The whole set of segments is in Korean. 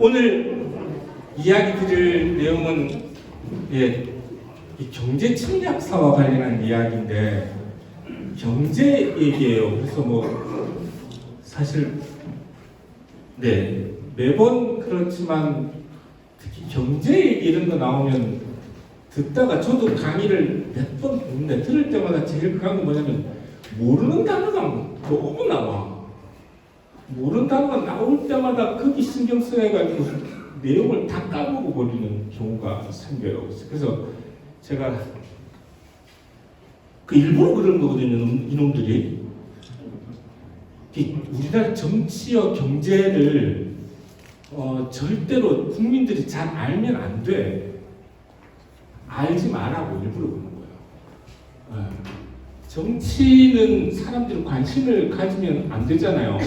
오늘 이야기 드릴 내용은 이 경제 침략사와 관련한 이야기인데 경제 얘기예요. 그래서 사실 매번 그렇지만 특히 경제 얘기 이런 거 나오면 듣다가 저도 강의를 몇 번 듣는데 들을 때마다 제일 그런 건 뭐냐면 모르는 단어가 너무 나와. 모르는 단어가 나올 때마다 거기 신경 써가지고 내용을 다 까먹어 버리는 경우가 생겨요. 그래서 제가 일부러 그런 거거든요, 이놈들이. 우리나라 정치와 경제를 절대로 국민들이 잘 알면 안 돼. 알지 말라고 일부러 그러는 거예요. 정치는 사람들이 관심을 가지면 안 되잖아요.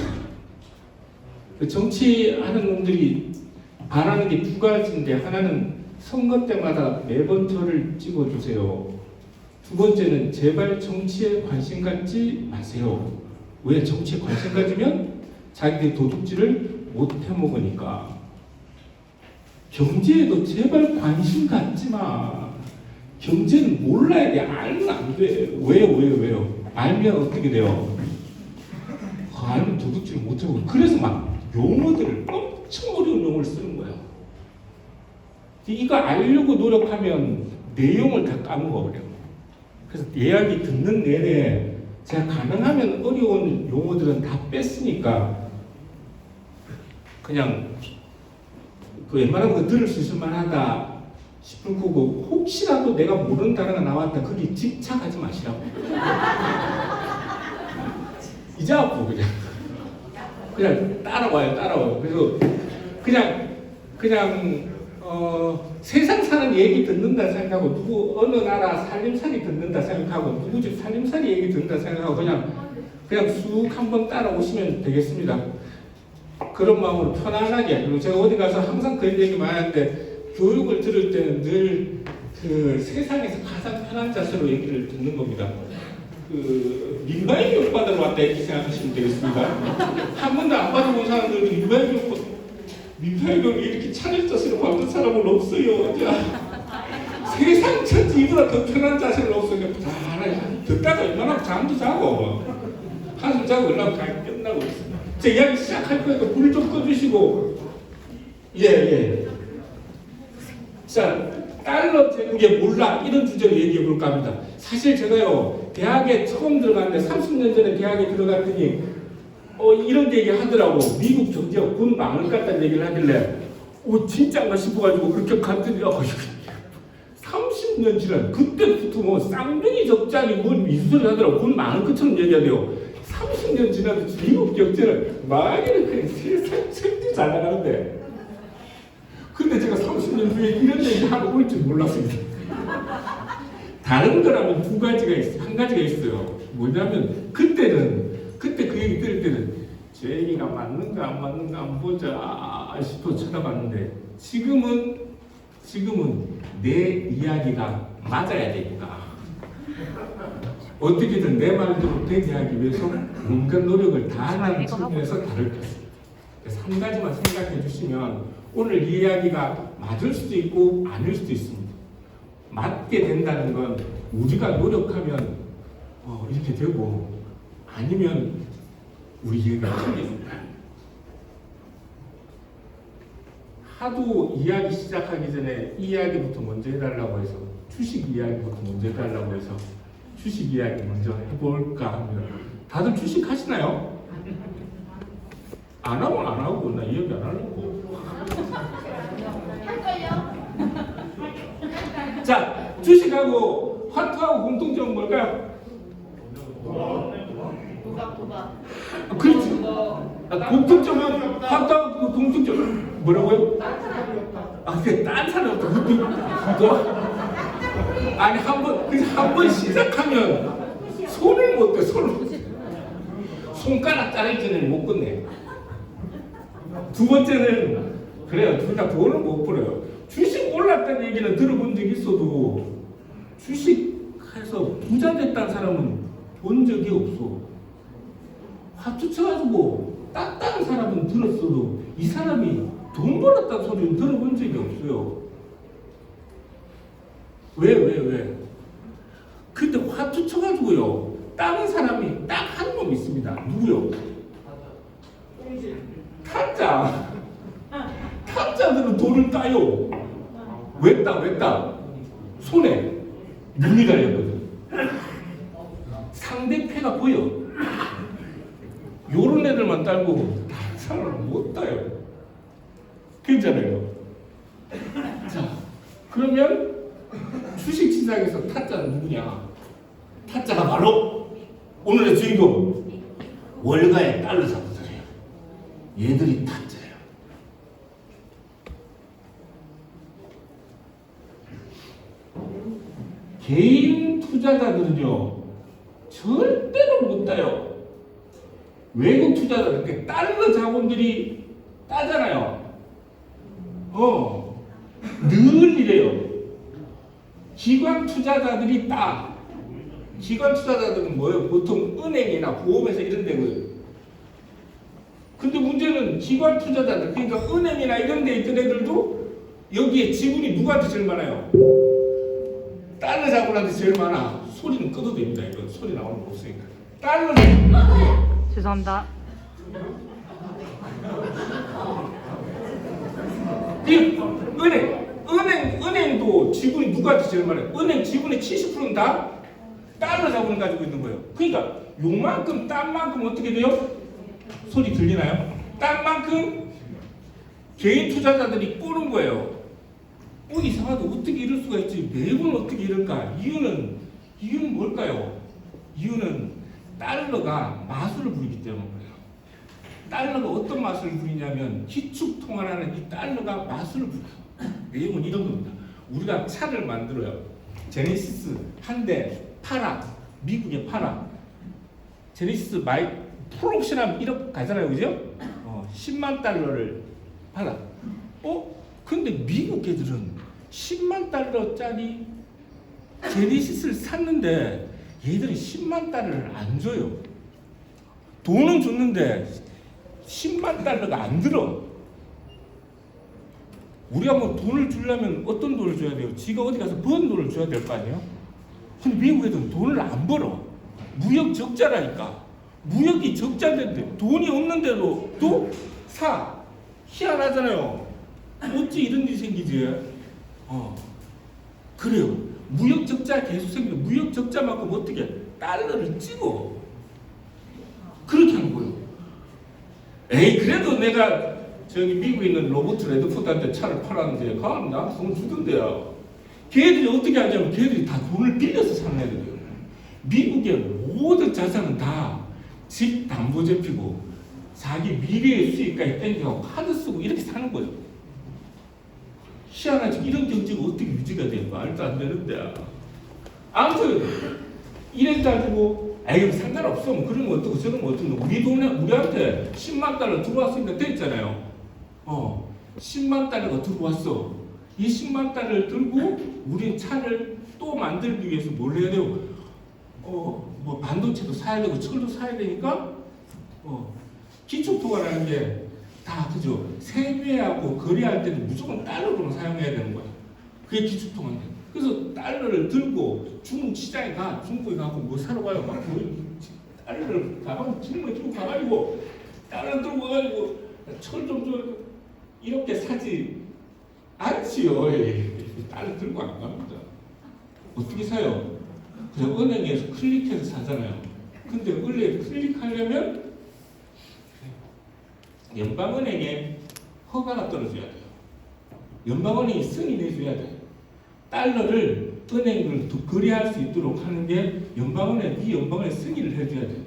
정치하는 놈들이 바라는 게 두 가지인데, 하나는 선거 때마다 매번 저를 찍어주세요. 두 번째는 제발 정치에 관심 갖지 마세요. 왜? 정치에 관심 가지면 자기들이 도둑질을 못 해먹으니까. 경제에도 제발 관심 갖지 마. 경제는 몰라야 돼. 알면 안 돼. 왜요? 알면 어떻게 돼요? 알면 도둑질 못 해먹고. 그래서 막 용어들을 엄청 어려운 용어를 쓰는 거예요. 이거 알려고 노력하면 내용을 다 까먹어버려요. 그래서 이야기 듣는 내내 제가 가능하면 어려운 용어들은 다 뺐으니까 그냥 웬만한 거 들을 수 있을 만하다 싶은 거고, 혹시라도 내가 모르는 단어가 나왔다 거기 집착하지 마시라고. 이제 아프고 그냥 따라와요. 그래서 그냥 세상 사는 얘기 듣는다 생각하고, 누구 어느 나라 살림살이 듣는다 생각하고, 누구 집 살림살이 얘기 듣는다 생각하고 그냥 쑥 한번 따라오시면 되겠습니다. 그런 마음으로 편안하게. 그리고 제가 어디 가서 항상 그런 얘기 많이 하는데, 교육을 들을 때는 늘 그 세상에서 가장 편한 자세로 얘기를 듣는 겁니다. 민간인 교육 받으러 왔다 이렇게 생각하시면 되겠습니다. 한 번도 안 받아본 사람들도 민간인 교육 이렇게 차릴 자세로 받은 사람은 없어요. 세상 천지 이보다 더 편한 자세는 없어요. 듣다가 얼마나 잠도 자고 한숨 자고 연락 다 끝나고 있습니다. 제 이야기 시작할 거니까 불 좀 꺼주시고. 자, 달러 제국의 몰락, 이런 주제로 얘기해 볼까 합니다. 사실 제가요, 대학에 처음 들어갔는데 30년 전에 대학에 들어갔더니 이런 얘기 하더라고. 미국 경제가 곧 망할 것 같다는 얘기를 하길래 진짜인가 싶어가지고 그렇게 갔더니 30년 지난 그때부터 쌍둥이 적자니 미수를 하더라고. 곧 망할 것처럼 얘기하대요. 30년 지나도 미국 경제는 망하기는 그냥 세상 천지 잘 나가는데, 근데 제가 30년 후에 이런 얘기 하고 올 줄 몰랐습니다. 다른 거라면 한 가지가 있어요. 뭐냐면 그때 그 얘기 들을 때는 제 얘기가 맞는가 안 맞는가 안 보자 싶어 쳐다봤는데, 지금은 내 이야기가 맞아야 되니까 어떻게든 내 말대로 되게 하기 위해서 온갖 노력을 다하는 측면에서 다룰 것입니다. 그래서 한 가지만 생각해 주시면 오늘 이 이야기가 맞을 수도 있고 아닐 수도 있습니다. 맞게 된다는 건 우리가 노력하면 이렇게 되고, 아니면 우리 이야기가 틀립니다. 하도 이야기 시작하기 전에 이 이야기부터 먼저 해달라고 해서, 주식 이야기부터 먼저 해달라고 해서 주식 이야기 먼저 해볼까 합니다. 다들 주식 하시나요? 안 하면 안 하고 나 이야기 안 하려고. 자, 주식하고 화투하고 공통점은 뭘까요? 그렇지. 공통점은 화투하고 공통점 뭐라고요? 딴 사람부터 아니 한 번 시작하면 손을 못 대. 손가락 자르기 전에 못 끝내. 두 번째는 그래요. 둘 다 돈을 못 벌어요. 주식 올랐다는 얘기는 들어본 적이 있어도 주식해서 부자 됐다는 사람은 본 적이 없어. 화투 쳐가지고 땄다는 사람은 들었어도 이 사람이 돈 벌었다는 소리는 들어본 적이 없어요. 왜? 근데 화투 쳐가지고요. 다른 사람이 딱 한 놈 있습니다. 누구요? 타짜. 타짜들은 돈을 따요. 왜 따? 손에 눈이 달렸거든. 상대패가 보여. 요런 애들만 딸고 다른 사람은 못 따요. 괜찮아요. 자, 그러면 주식시장에서 타짜는 누구냐? 타짜가 바로 오늘의 주인공 월가의 달러 잡부들이에요. 얘들이 타짜예요. 개인 투자자들은요 절대로 못 따요. 외국 투자자들 이렇게 달러 자본들이 따잖아요. 늘 이래요. 기관 투자자들이 따. 기관 투자자들은 뭐예요? 보통 은행이나 보험회사 이런 데고요. 근데 문제는 기관 투자자들, 그러니까 은행이나 이런 데 있던 애들도 여기에 지분이 누구한테 제일 많아요? 달러 자본한테 제일 많아. 소리는 꺼도 됩니다. 이거 소리 나오는 거 없으니까. 달러 죄송합니다. 은행도 지분이 누구한테 제일 많아요? 은행 지분의 70%는 다 달러 자본을 가지고 있는 거예요. 그러니까 요만큼 딴 만큼 어떻게 돼요? 소리 들리나요? 딴 만큼 개인 투자자들이 꼬는 거예요. 이상하다. 어떻게 이럴 수가 있지? 매번 어떻게 이럴까? 이유는 뭘까요? 이유는 달러가 마술을 부리기 때문이에요. 달러가 어떤 마술을 부리냐면 기축통화라는 이 달러가 마술을 부려요. 내용은 이런 겁니다. 우리가 차를 만들어요. 제네시스 한 대 팔아. 미국에 팔아. 제네시스 프로옵션하면 1억 가잖아요. 그죠? 10만 달러를 팔아. 근데 미국 애들은 10만 달러짜리 제네시스를 샀는데 얘들은 10만 달러를 안 줘요. 돈은 줬는데 10만 달러가 안 들어. 우리가 뭐 돈을 주려면 어떤 돈을 줘야 돼요? 지가 어디 가서 번 돈을 줘야 될 거 아니에요? 근데 미국 애들은 돈을 안 벌어. 무역 적자라니까. 무역이 적자인데 돈이 없는데도 또 사. 희한하잖아요. 어찌 이런 일이 생기지? 그래요. 무역 적자 계속 생기고 무역 적자만큼 어떻게 달러를 찍어. 그렇게 하는 거예요. 그래도 내가 저기 미국에 있는 로버트 레드포드한테 차를 팔았는데 그럼 나한테 돈 주던데요. 걔들이 어떻게 하냐면 걔들이 다 돈을 빌려서 사는 애들이에요. 미국의 모든 자산은 다 집 담보대피고 자기 미래의 수익까지 땡겨서 카드 쓰고 이렇게 사는 거예요. 희한하지. 이런 경제가 어떻게 유지가 돼요? 말도 안 되는데. 아무튼 이래가지고 상관없어. 뭐 그러면 어떻고 저러면 어떻고. 우리 돈에 우리한테 10만 달러 들어왔으니까 됐잖아요. 10만 달러가 들어왔어. 이 10만 달러를 들고 우리 차를 또 만들기 위해서 뭘 해야 돼요? 뭐 반도체도 사야 되고 철도 사야 되니까 기축통화라는 게 다 그죠. 세무하고 거래할 때는 무조건 달러로만 사용해야 되는 거야. 그게 기축통화인데. 그래서 달러를 들고 중국 시장에 가. 중국에 가고 뭐 사러 가요. 막 달러를 가방 중국에 들고 가가지고 달러 들고 가가지고 철 좀 줘. 이렇게 사지 않지요. 달러 들고 안 갑니다. 어떻게 사요? 그냥 은행에서 클릭해서 사잖아요. 근데 원래 클릭하려면 연방은행에 허가가 떨어져야 돼요. 연방은행이 승인해줘야 돼요. 달러를 은행을 거래할 수 있도록 하는 게 이 연방은행 승인을 해줘야 돼요.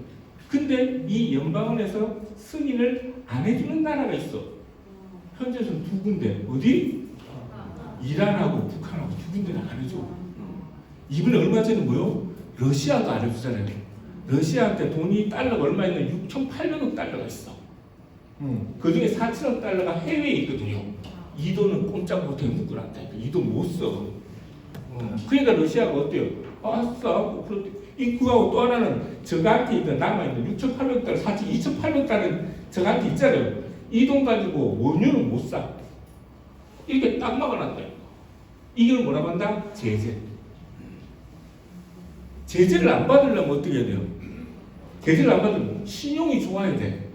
근데 이 연방은행에서 승인을 안 해주는 나라가 있어. 현재는 두 군데. 어디? 이란하고 북한하고 두 군데는 안 해줘. 이번에 얼마 전에 뭐요? 러시아도 안 해주잖아요. 러시아한테 돈이 달러가 얼마 있는 6,800억 달러가 있어. 그 중에 4천억 달러가 해외에 있거든요. 이 돈은 꼼짝 못해 묶어놨다. 이 돈 못 써. 그러니까 러시아가 어때요? 아싸. 그하고 또 하나는 저한테 있는 남아있는 6,800달러, 2,800달러 저한테 있잖아요. 이 돈 가지고 원유는 못 사. 이렇게 딱 막아놨다. 이걸 뭐라고 한다? 제재. 제재를 안 받으려면 어떻게 해야 돼요? 제재를 안 받으면 신용이 좋아야 돼.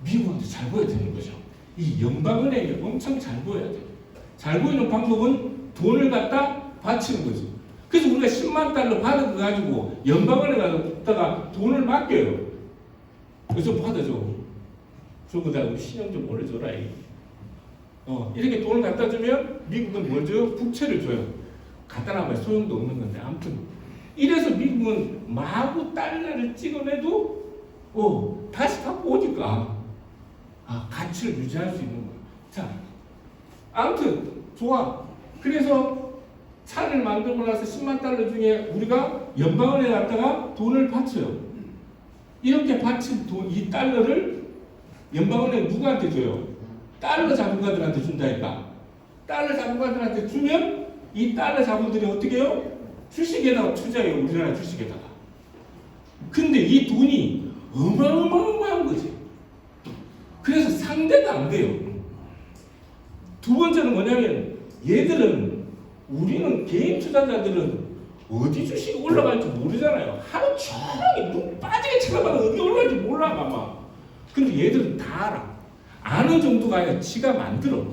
미국한테 잘 보여야 되는 거죠. 이 연방은행에 엄청 잘 보여야 돼. 잘 보이는 방법은 돈을 갖다 바치는 거지. 그래서 우리가 10만 달러 받은 거 가지고 연방은행에 갔다가 돈을 맡겨요. 그래서 받아줘. 그러고 다 신용 좀 올려줘라. 이렇게 돈을 갖다 주면 미국은 뭘 줘요? 부채를 줘요. 갖다 놔봐야 소용도 없는 건데 아무튼 이래서 미국은 마구 달러를 찍어내도 다시 갖고 오니까 가치를 유지할 수 있는 거예요. 자, 아무튼 좋아. 그래서 차를 만들고 나서 10만 달러 중에 우리가 연방은행에 갔다가 돈을 바쳐요. 이렇게 바친 돈, 이 달러를 연방은행 누구한테 줘요? 달러 자본가들한테 준다니까. 달러 자본가들한테 주면 이 달러 자본들이 어떻게 해요? 주식에다가 투자해요. 우리나라 주식에다가. 근데 이 돈이 어마어마한 거지. 그래서 상대가 안 돼요. 두 번째는 뭐냐면 얘들은 우리는 개인 투자자들은 어디 주식이 올라갈지 모르잖아요. 하루 종일 눈 빠지게 쳐다봐도 어디 올라갈지 몰라 아마. 근데 얘들은 다 알아. 아는 정도가 아니라 지가 만들어.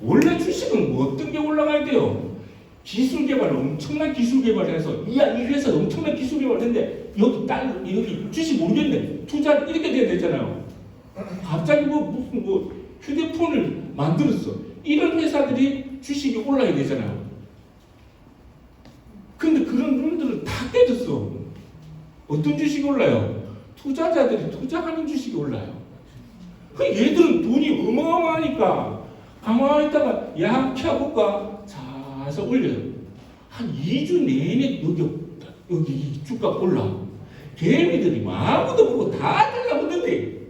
원래 주식은 뭐 어떤 게 올라가야 돼요? 기술 개발, 엄청난 기술 개발해서 이 회사 엄청난 기술 개발했는데 여기 주식 모르겠네. 투자 이렇게 돼야 되잖아요. 갑자기 무슨 휴대폰을 만들었어. 이런 회사들이 주식이 올라야 되잖아요. 근데 그런 룰들을 다 깨졌어. 어떤 주식이 올라요? 투자자들이 투자하는 주식이 올라요. 그 얘들은 돈이 어마어마하니까 가만히 있다가 약해볼까? 자서 올려요. 한 2주 내내 여기 주가 올라. 개미들이 아무도 보고 다 달라붙는데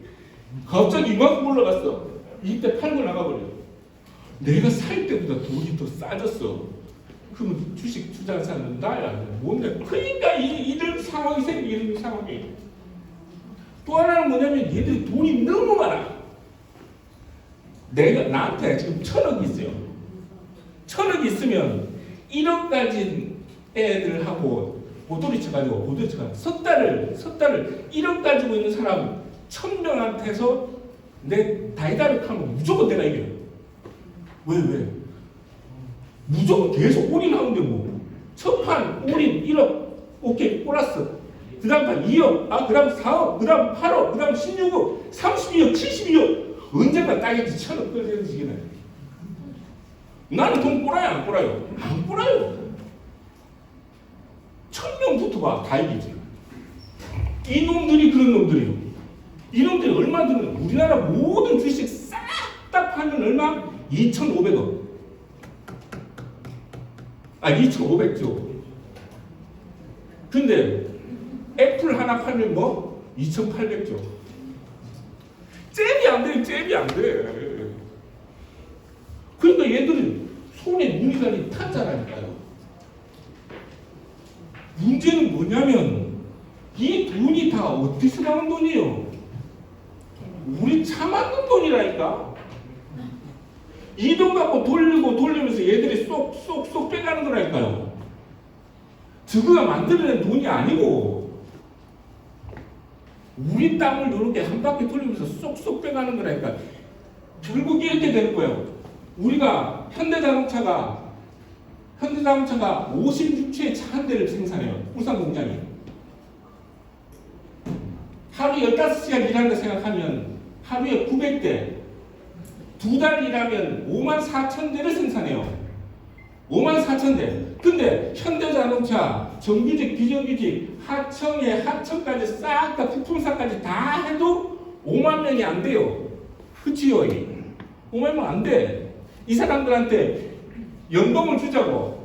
갑자기 이만큼 올라갔어. 이때 팔고 나가버려. 내가 살 때보다 돈이 더 싸졌어. 그러면 주식 투자자는 나야. 뭔데? 그러니까 이런 상황이 생기는 상황이. 또 하나는 뭐냐면 얘들이 돈이 너무 많아. 나한테 지금 1,000억 있어요. 1,000억 있으면 1억 가진 애들하고 보도리 쳐가지고 석 달을 1억 가지고 있는 사람 1,000명한테서 내 다이다를 하면 무조건 내가 이겨요. 왜? 무조건 계속 올인하는데 뭐. 첫 판 올인 1억 오케이 플러스. 그 다음 판 2억, 그 다음 4억, 그 다음 8억, 그 다음 16억, 32억, 72억. 언젠가 따겠지. 1,000억 끌어지기는. 나는 돈 꼬라요, 안 꼬라요? 안 꼬라요. 1,000명 붙어봐, 다 이기지. 이놈들이 그런 놈들이에요. 이놈들이 얼마 드는 우리나라 모든 주식 싹 다 팔면 얼마? 2,500억. 2,500조. 근데 애플 하나 팔면 뭐? 2,800조. 잽이 안 돼, 잽이 안 돼. 그러니까 얘들은 손에 눈이 가니 탔잖아요. 문제는 뭐냐면 이 돈이 다 어디서 나온 돈이에요? 우리 차 만든 돈이라니까. 이 돈 갖고 돌리면서 얘들이 쏙 빼가는 거라니까요. 저거가 만들어낸 돈이 아니고 우리 땅을 이렇게 한 바퀴 돌리면서 쏙 빼가는 거라니까. 결국 이렇게 되는 거예요. 우리가 현대자동차가 56채의 차 한 대를 생산해요. 울산 공장이. 하루 15시간 일한다 생각하면 하루에 900대. 2달 일하면 54,000대를 생산해요. 54,000대. 근데 현대자동차 정규직, 비정규직, 하청까지 싹 다 부품사까지 다 해도 5만 명이 안 돼요. 그치요? 5만 명 안 돼. 이 사람들한테 연봉을 주자고.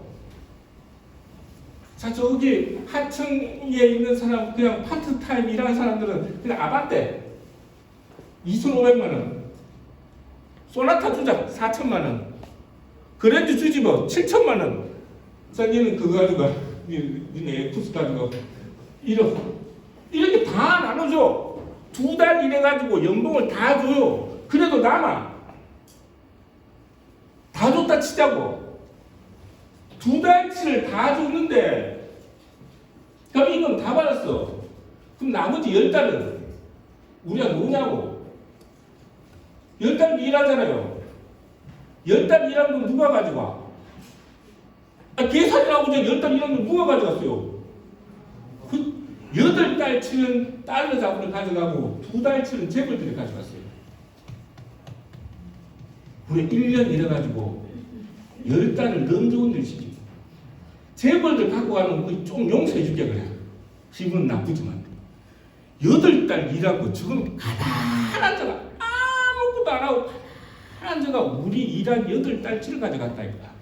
자, 저기 하청에 있는 사람, 그냥 파트타임 일하는 사람들은 그냥 아바떼 2,500만 원. 소나타 주자 4천만 원. 그랜드 주지 뭐 7천만 원. 자, 니는 그거 가지고 니네 X 가지고 1억. 이렇게 다 나눠줘. 2달 일해가지고 연봉을 다 줘요. 그래도 남아. 다 줬다 치자고. 2달치를 다 줬는데, 그럼 이건 다 받았어. 그럼 나머지 10달은 우리가 뭐냐고. 10달 일하잖아요. 10달 일한 돈 누가 가져가? 계산이라고 전에 10달 일한 돈 누가 가져갔어요? 그 8달치는 달러 자본을 가져가고 2달치는 재벌들이 가져갔어요. 우리 1년 일해가지고 10달을 너무 좋은 일 시키고 재벌들 갖고 가는 거 좀 용서해줄게 그래. 기분은 나쁘지만 8달 일하고 지금 가난한 자가 아무것도 안 하고 가난한 자가 우리 일한 8달치를 가져갔다 이거야.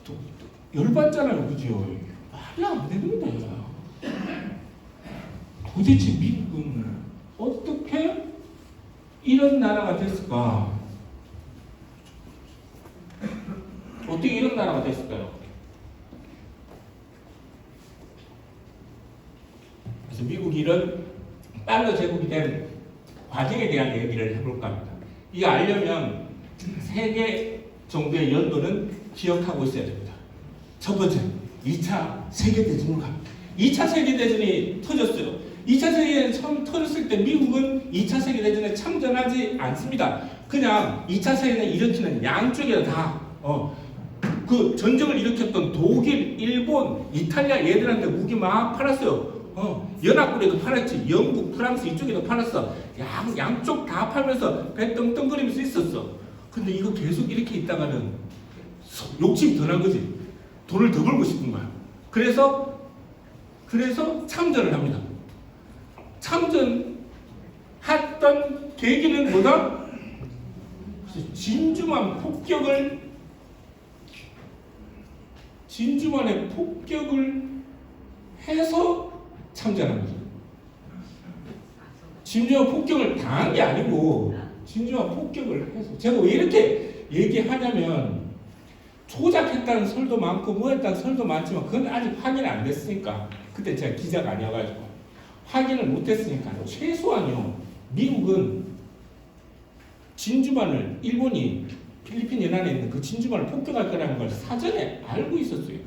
또 열받잖아요, 그죠? 말이 안 되는 거야. 도대체 미국은 어떻게 이런 나라가 됐을까? 어떻게 이런 나라가 됐을까요? 그래서 미국이 이런 달러 제국이 된 과정에 대한 얘기를 해볼까 합니다. 이거 알려면 3개 정도의 연도는 기억하고 있어야 됩니다. 첫 번째, 2차 세계대전으로 갑니다. 2차 세계대전이 터졌어요. 2차 세계대전이 처음 터졌을 때 미국은 2차 세계대전에 참전하지 않습니다. 그냥 2차 세계대전을 일으키는 양쪽에 다 그 전쟁을 일으켰던 독일, 일본, 이탈리아 얘들한테 무기 막 팔았어요. 연합군에도 팔았지. 영국, 프랑스 이쪽에도 팔았어. 양쪽 다 팔면서 배 떵떵거리면서 있었어. 근데 이거 계속 이렇게 있다가는 욕심이 더 난 거지. 돈을 더 벌고 싶은 거야. 그래서 참전을 합니다. 참전했던 계기는 뭐다? 진주만의 폭격을 해서 참전합니다. 진주만 폭격을 당한 게 아니고 진주만 폭격을 해서. 제가 왜 이렇게 얘기하냐면 조작했다는 설도 많고 뭐 했다는 설도 많지만 그건 아직 확인 안 됐으니까. 그때 제가 기자가 아니어가지고 확인을 못했으니까 최소한요 미국은 진주만을 일본이 필리핀 연안에 있는 그 진주만을 폭격할 거라는 걸 사전에 알고 있었어요.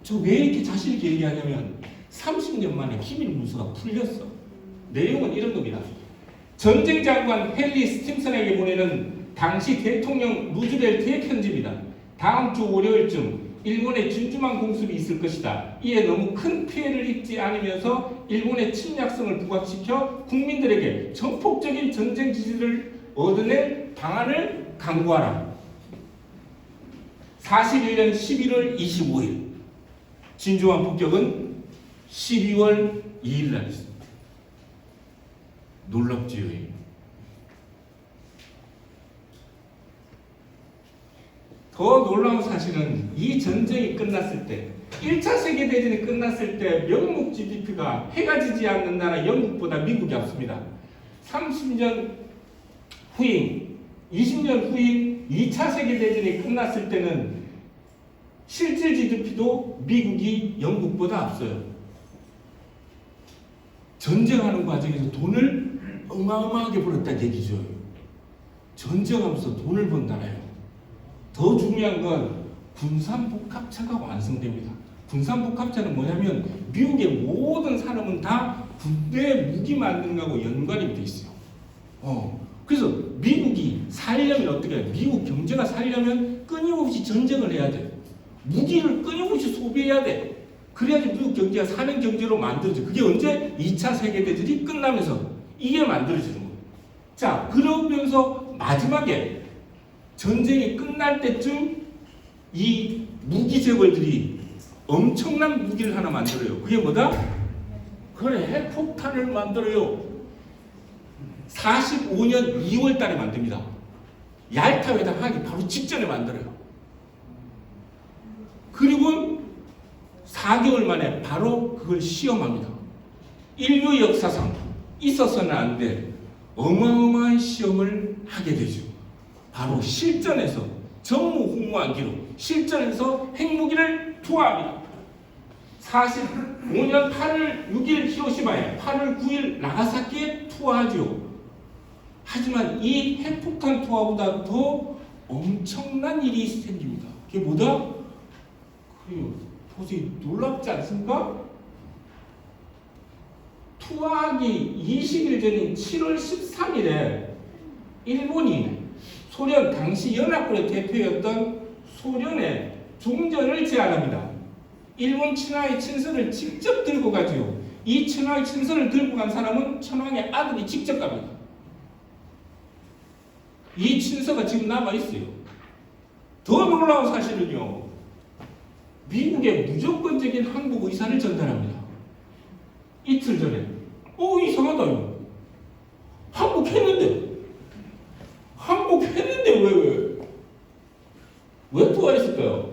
저 왜 이렇게 자신 있게 얘기하냐면 30년 만에 기밀 문서가 풀렸어. 내용은 이런 겁니다. 전쟁 장관 헨리 스팀슨에게 보내는 당시 대통령 루즈벨트의 편지입니다. 다음 주 월요일쯤 일본에 진주만 공습이 있을 것이다. 이에 너무 큰 피해를 입지 않으면서 일본의 침략성을 부각시켜 국민들에게 전폭적인 전쟁 지지를 얻어낼 방안을 강구하라. 41년 11월 25일 진주만 폭격은 12월 2일 날 있습니다. 놀랍지요. 더 놀라운 사실은 이 전쟁이 끝났을 때 1차 세계대전이 끝났을 때 명목 GDP가 해가 지지 않는 나라 영국보다 미국이 앞섭니다. 30년 후인 20년 후인 2차 세계대전이 끝났을 때는 실질 GDP도 미국이 영국보다 앞서요. 전쟁하는 과정에서 돈을 어마어마하게 벌었다는 얘기죠. 전쟁하면서 돈을 번 나라예요. 더 중요한 건 군산복합체가 완성됩니다. 군산복합체는 뭐냐면 미국의 모든 산업은 다 군대 무기 만드는 거하고 연관이 돼 있어요. 그래서 미국이 살려면 어떻게 해요? 미국 경제가 살려면 끊임없이 전쟁을 해야 돼. 무기를 끊임없이 소비해야 돼. 그래야지 미국 경제가 사는 경제로 만들어져. 그게 언제? 2차 세계대전이 끝나면서 이게 만들어지는 거예요. 자, 그러면서 마지막에 전쟁이 끝날 때쯤 이 무기 재벌들이 엄청난 무기를 하나 만들어요. 그게 뭐다? 그래, 핵폭탄을 만들어요. 45년 2월 달에 만듭니다. 얄타 회담 하기 바로 직전에 만들어요. 그리고 4개월 만에 바로 그걸 시험합니다. 인류 역사상 있어서는 안 될 어마어마한 시험을 하게 되죠. 바로 실전에서 전무후무한 기록, 실전에서 핵무기를 투하합니다. 45년 8월 6일 히로시마에 8월 9일 나가사키에 투하하죠. 하지만 이 핵폭탄 투하보다 더 엄청난 일이 생깁니다. 그게 뭐다? 그래요. 도저히 놀랍지 않습니까? 투하하기 20일 전인 7월 13일에 일본이 소련 당시 연합군의 대표였던 소련의 종전을 제안합니다. 일본 친화의 친서를 직접 들고 가지요. 이 친화의 친서를 들고 간 사람은 천황의 아들이 직접 갑니다. 이 친서가 지금 남아있어요. 더 놀라운 사실은요, 미국의 무조건적인 항복 의사를 전달합니다. 이틀 전에. 이상하다. 항복했는데 왜 투하했을까요?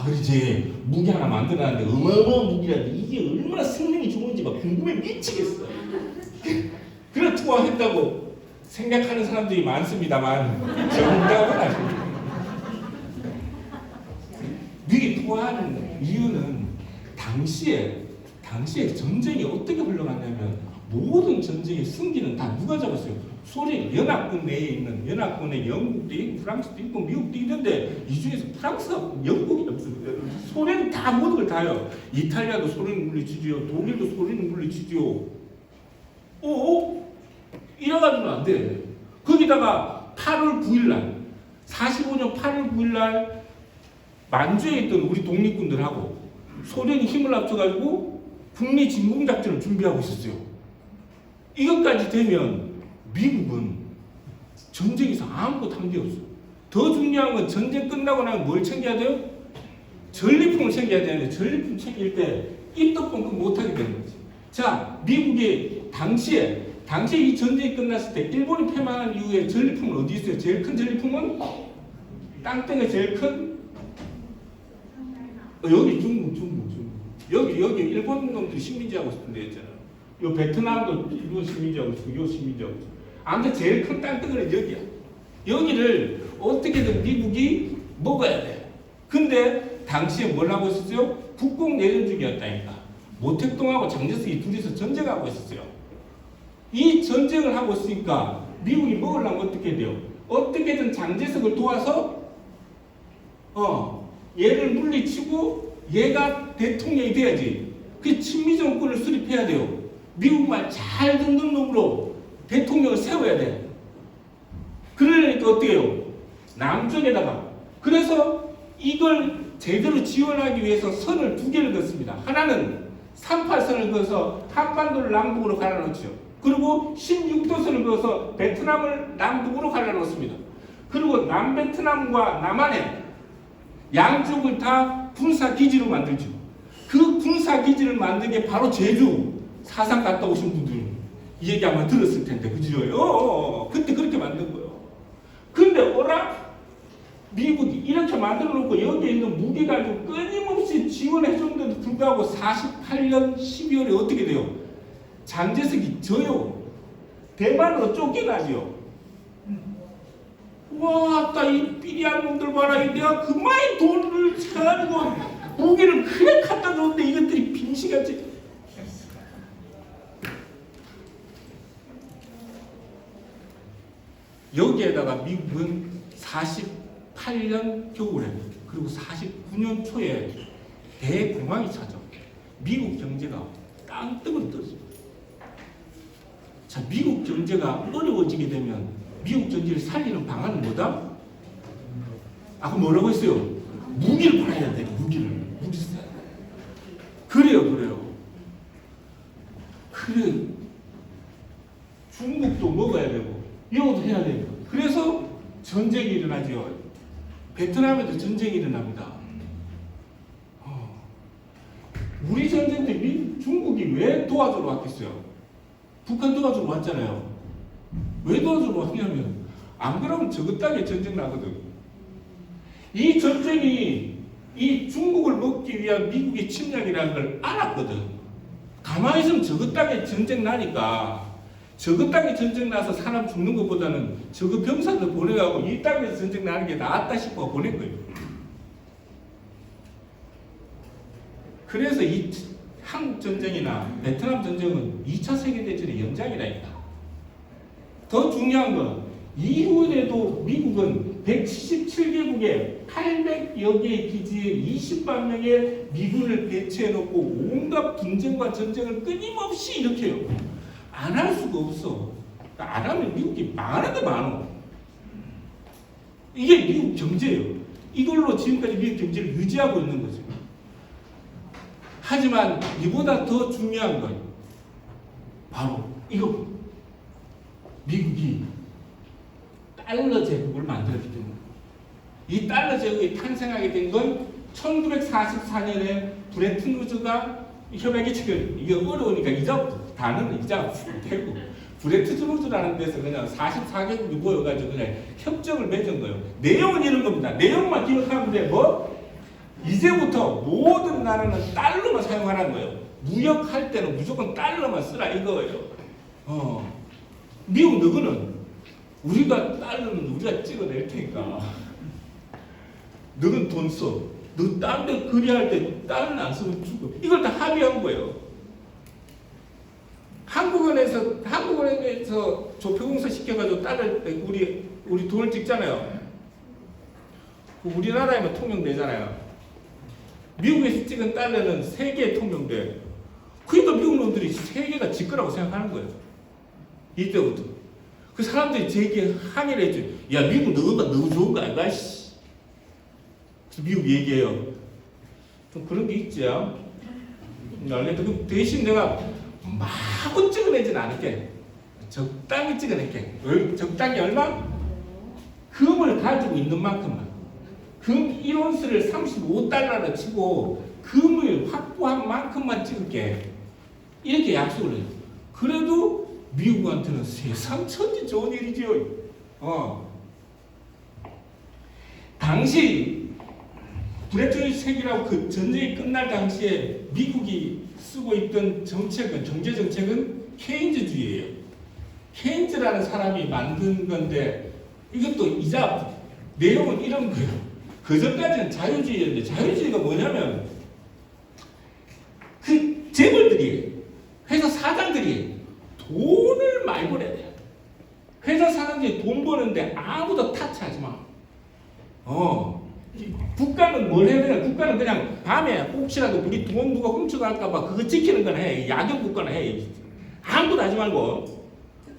그러지. 무기 하나 만들어놨는데 어마어마한 무기라는데 이게 얼마나 성능이 좋은지 막 궁금해 미치겠어. 그래 투하했다고 생각하는 사람들이 많습니다만 정답은 아닙니다. 미국이 투하하는 이유는 당시에 전쟁이 어떻게 흘러갔냐면 모든 전쟁의 승기는 다 누가 잡았어요? 소련 연합군 내에 있는 연합군의 영국도 있고 프랑스도 있고 미국도 있는데 이 중에서 프랑스가 영국이 없습니다. 소련이 다 모든 걸 다요. 이탈리아도 소련이 물리치지요. 독일도 소련이 물리치지요. 이래가지고는 안 돼. 거기다가 8월 9일날 45년 8월 9일날 만주에 있던 우리 독립군들하고 소련이 힘을 합쳐가지고 북미 진공작전을 준비하고 있었어요. 이것까지 되면 미국은 전쟁에서 아무것도 한 게 없어요. 더 중요한 건 전쟁 끝나고 나면 뭘 챙겨야 돼요? 전리품을 챙겨야 되는데 전리품 챙길 때 입덕봉급 못하게 되는 거지. 자, 미국이 당시에 이 전쟁이 끝났을 때 일본이 패망한 이후에 전리품은 어디 있어요? 제일 큰 전리품은 땅덩이 제일 큰 여기 중국. 여기 일본 놈들이 식민지하고 싶은데 있잖아. 요 베트남도 일본 식민지하고 있고 요 식민지하고 있고. 아무튼 제일 큰 땅덩이는 여기야. 여기를 어떻게든 미국이 먹어야 돼. 근데 당시에 뭘 하고 있었어요? 국공 내전 중이었다니까. 모택동하고 장제석이 둘이서 전쟁하고 있었어요. 이 전쟁을 하고 있으니까 미국이 먹으려면 어떻게 돼요? 어떻게든 장제석을 도와서 얘를 물리치고 얘가 대통령이 돼야지. 그 친미 정권을 수립해야 돼요. 미국 말 잘 듣는 놈으로 대통령을 세워야 돼. 그러려니까 어떻게 해요? 남쪽에다가. 그래서 이걸 제대로 지원하기 위해서 선을 두 개를 긋습니다. 하나는 38선을 그어서 한반도를 남북으로 갈라놓죠. 그리고 16도선을 그어서 베트남을 남북으로 갈라놓습니다. 그리고 남베트남과 남한에 양쪽을 다 군사기지로 만들죠. 그 군사기지를 만든 게 바로 제주 사상 갔다 오신 분들 이 얘기 아마 들었을 텐데, 그죠? 그때 그렇게 만든 거예요. 근데 미국이 이렇게 만들어 놓고 여기에 있는 무기 가지고 끊임없이 지원해 줬는데도 불구하고 48년 12월에 어떻게 돼요? 장제석이 져요. 대만으로 쫓겨나죠. 와, 이 삐리한 놈들 봐라. 내가 그마이 돈을 쳐가지고 무기를 그래 갖다 줬는데 이것들이 빙시같이. 여기에다가 미국은 48년 겨울에 그리고 49년 초에 대공황이 찾아. 미국 경제가 땅뜨거리 떨어집니다. 자, 미국 경제가 어려워지게 되면 미국 경제를 살리는 방안은 뭐다? 아까 뭐라고 했어요? 무기를 팔아야 돼. 무기를. 그래요. 그래. 중국도 먹어야 되고 이것도 해야 되고. 그래서 전쟁이 일어나죠. 베트남에도 전쟁이 일어납니다. 우리 전쟁 때 중국이 왜 도와주러 왔겠어요? 북한 도와주러 왔잖아요. 왜 도와주러 왔냐면 안 그러면 저것 땅에 전쟁 나거든. 이 전쟁이 이 중국을 먹기 위한 미국의 침략이라는 걸 알았거든. 가만히 있으면 저것 땅에 전쟁 나니까 저것 땅에 전쟁 나서 사람 죽는 것보다는 저거 병사들 보내가고 이 땅에서 전쟁 나는 게 낫다 싶어 보낸 거예요. 그래서 이 한국 전쟁이나 베트남 전쟁은 2차 세계대전의 연장이라니까. 더 중요한 건 이후에도 미국은 177개국에 800여 개의 기지에 20만 명의 미군을 배치해놓고 온갖 분쟁과 전쟁을 끊임없이 일으켜요. 안 할 수가 없어. 안 하면 미국이 망하는 데 많어. 이게 미국 경제예요. 이걸로 지금까지 미국 경제를 유지하고 있는 거죠. 하지만 이보다 더 중요한 건 바로 이거. 미국이 달러 제국을 만들었기 때문에 이 달러 제국이 탄생하게 된 건 1944년에 브레튼 우즈가 협약이 지금 이게 어려우니까 이자 단어는 이자 되고 브레튼 우즈라는 데서 그냥 44개국이 모여가지고 그냥 협정을 맺은 거예요. 내용은 이런 겁니다. 내용만 기억하면 돼. 뭐? 이제부터 모든 나라는 달러만 사용하라는 거예요. 무역할 때는 무조건 달러만 쓰라 이거예요. 미국 너희는 우리가 달러는 우리가 찍어낼 테니까 너는 돈 써. 너 딴 데 거래할 때 달러는 안 쓰면 죽어. 이걸 다 합의한 거예요. 한국은행에서 조표공사 시켜가지고 달러 우리 돈을 찍잖아요. 우리나라에만 통용되잖아요. 미국에서 찍은 달러는 세계에 통용돼. 그러니까 미국 놈들이 세계가 지 거라고 생각하는 거예요. 이때부터. 그 사람들이 제게 항의를 해줘. 야, 미국 너가 너무 좋은 거 아닌가? 씨. 그래서 미국 얘기해요. 좀 그런 게 있죠. 그 대신 내가 마구 찍어내진 않을게. 적당히 찍어낼게. 적당히 얼마? 금을 가지고 있는 만큼만. 금 1온스를 35달러로 치고 금을 확보한 만큼만 찍을게. 이렇게 약속을 해요. 그래도 미국한테는 세상 천지 좋은 일이지요. 당시 브레튼 위기라고 그 전쟁이 끝날 당시에 미국이 쓰고 있던 정책은 경제 정책은 케인즈주의예요. 케인즈라는 사람이 만든 건데 이것도 이자 내용은 이런 거예요. 그 전까지는 자유주의였는데 자유주의가 뭐냐면 그 재벌들이 회사 사장들이 돈을 많이 벌어야 돼요. 회사 사람들이 돈 버는데 아무도 타치하지 마. 국가는 뭘 해야 되나? 국가는 그냥 밤에 혹시라도 우리 돈 누가 훔쳐갈까봐 그거 지키는 건 해. 야경 국가는 해. 아무것도 하지 말고.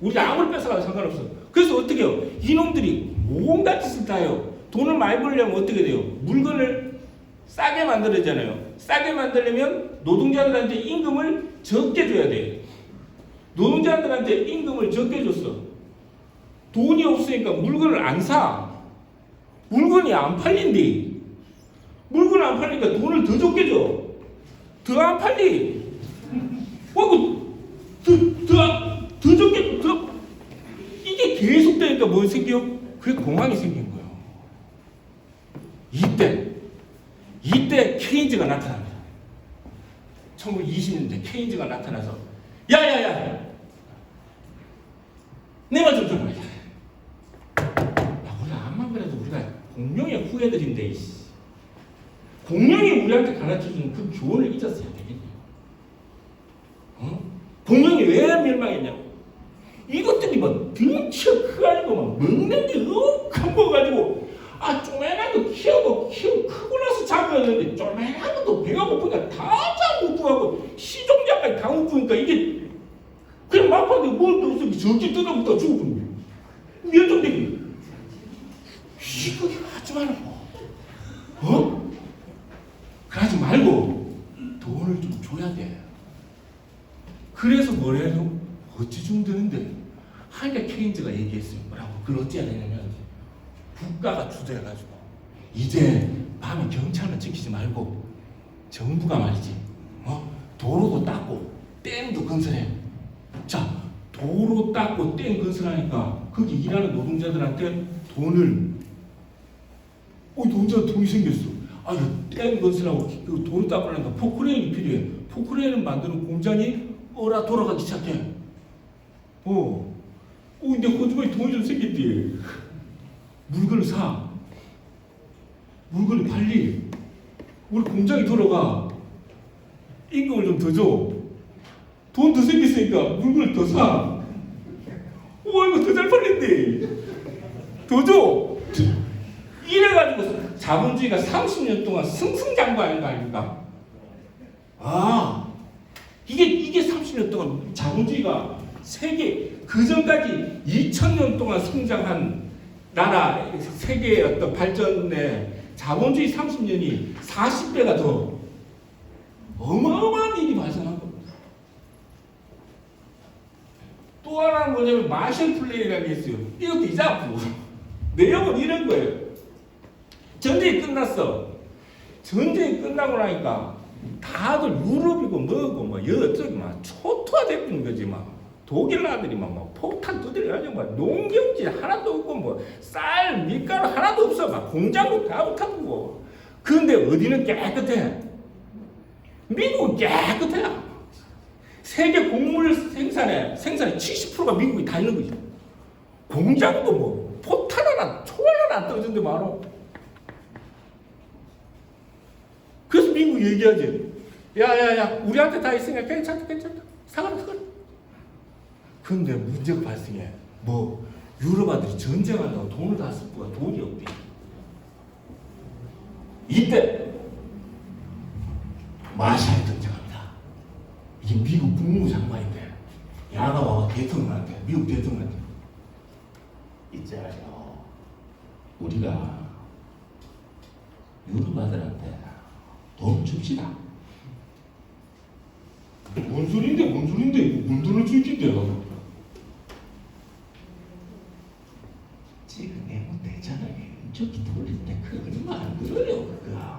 우리 아무리 뺏어가도 상관없어. 그래서 어떻게 해요? 이놈들이 온갖 짓을 다 해요. 돈을 많이 벌려면 어떻게 돼요? 물건을 싸게 만들어야잖아요. 싸게 만들려면 노동자들한테 임금을 적게 줘야 돼요. 노동자들한테 임금을 적게 줬어. 돈이 없으니까 물건을 안 사. 물건이 안 팔린대. 물건 안 팔리니까 돈을 더 적게 줘. 더 안 팔리. 더 적게 더 이게 계속 되니까 뭐 생겨? 그게 공황이 생긴 거예요. 이때 케인즈가 나타납니다. 1920년대 케인즈가 나타나서 야야야 내 말 좀 들어봐. 야 우리 암만 그래도 우리가 공룡의 후예들인데 공룡이 우리한테 가르쳐주는 그 교훈을 잊었어야 되겠네요. 공룡이 왜 멸망했냐고. 이것들이 막 등치가 커가지고 막 먹는 게 억한 먹어가지고 쪼매나도 키우고 크고 나서 잡아냈는데 쪼매나도 배가 고프니까 다 잡고하고 시종자까지 다 먹으니까 이게 그냥 막판에 뭘 없어 저기 뜯어먹다 죽어버린 거예요. 멸종되기. 이거 하지 말라고. 그러지 말고 돈을 좀 줘야 돼. 그래서 뭐래요? 어찌 주면 되는데? 하니까 케인즈가 얘기했어요. 뭐라고? 그걸 어찌해야 되냐면 국가가 주도해가지고 이제 밤에 경찰만 지키지 말고 정부가 말이지 도로도 닦고 댐도 건설해. 자, 도로 닦고 댐 건설하니까 거기 일하는 노동자들한테 돈을 노동자 돈이 생겼어. 댐 건설하고 그 도로 닦으려니까 포크레인이 필요해. 포크레인을 만드는 공장이 돌아가기 시작해. 근데 호주머니 돈이 좀 생겼대. 물건을 사. 물건이 팔리. 우리 공장이 돌아가. 임금을 좀 더 줘. 돈 더 생겼으니까 물건을 더 사. 이거 더 잘 팔린대. 더 줘. 이래가지고 자본주의가 30년 동안 승승장구하는 거 아닙니까? 이게 30년 동안 자본주의가 세계 그 전까지 2000년 동안 성장한 나라 세계의 어떤 발전에 자본주의 30년이 40배가 더 어마어마한 일이 발생한 겁니다. 또 하나는 뭐냐면 마셜 플랜이라는 게 있어요. 이것도 이자고 내용은 이런 거예요. 전쟁이 끝났어. 전쟁이 끝나고 나니까 다들 유럽이고 뭐고 뭐 여쪽이 막 초토화되는 거지 막. 독일 아들이 막 폭탄 두드려가지고 막 농경지 하나도 없고 뭐 쌀, 밀가루 하나도 없어. 막 공장도 다 못하고. 그런데 어디는 깨끗해? 미국은 깨끗해. 세계 곡물 생산의 70%가 미국이 다 있는 거죠. 공장도 뭐 포탄 하나, 총 하나 안 떨어진데 말어. 그래서 미국 얘기하지. 야야야, 우리한테 다 있으니까 괜찮다. 사가라. 그런데 문제가 발생해. 뭐 유럽 아들이 전쟁한다고 돈을 다 쓸 거야. 돈이 없대. 이때 마샬이 등장합니다. 이게 미국 국무부 장관인데 야가 와가 대통령한테, 미국 대통령한테 있잖아요. 우리가 유럽 아들한테 돈 줍시다. 뭔 소린데 뭔 돈을 줄 텐데요. 지금 내가 대잖아요. 저기 돌릴 때 그거는 안 들어요. 그거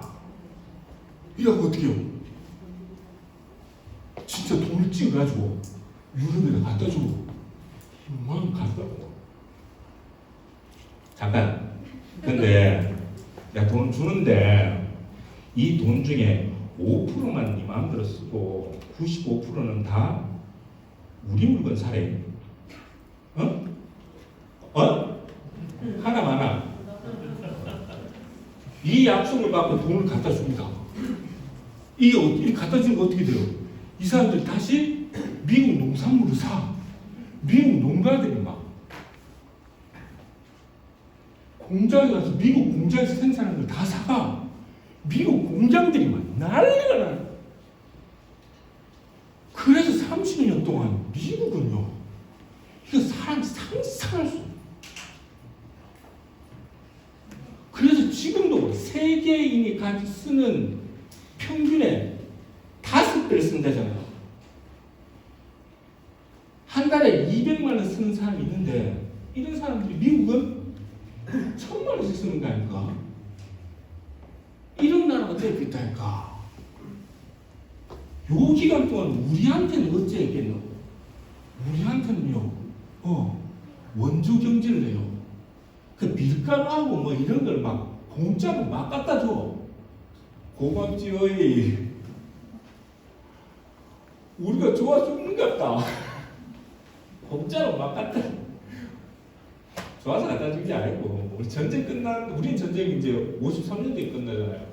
이라고 어떻게 해요? 진짜 돈을 찍어가지고 유럽에다 갖다 주고 이만 갖다 줘. 잠깐. 근데 내가 돈 주는데 이 돈 중에 5%만 네 마음대로 쓰고 95%는 다 우리 물건 사래. 하나. 이 약속을 받고 돈을 갖다 줍니다. 이게 갖다 주는 거 어떻게 돼요? 이 사람들 다시 미국 농산물을 사. 미국 농가들이 막 공장에 가서 미국 공장에서 생산하는 걸 다 사가. 미국 공장들이 막 난리가 나. 그래서 30년 동안 미국은요, 이거 사람 상상할 수 없어요. 그래서 지금도 세계인이 쓰는 평균의 5배를 쓴다잖아요. 한 달에 200만 원 쓰는 사람이 있는데 이런 사람들이 미국은 1000만 원씩 쓰는 거 아닙니까? 이런 나라가 되어 있다니까. 요 기간 동안 우리한테는 어째 했겠노? 우리한테는요, 원조 경제를 해요. 그 밀가루하고 뭐 이런 걸 막 공짜로 막 갖다 줘. 고맙지요. 우리가 좋아 죽는 것 같다. 공짜로 막 갖다. 좋아서 갖다 준 게 아니고, 우리 전쟁 우리 전쟁이 이제 53년도에 끝나잖아요.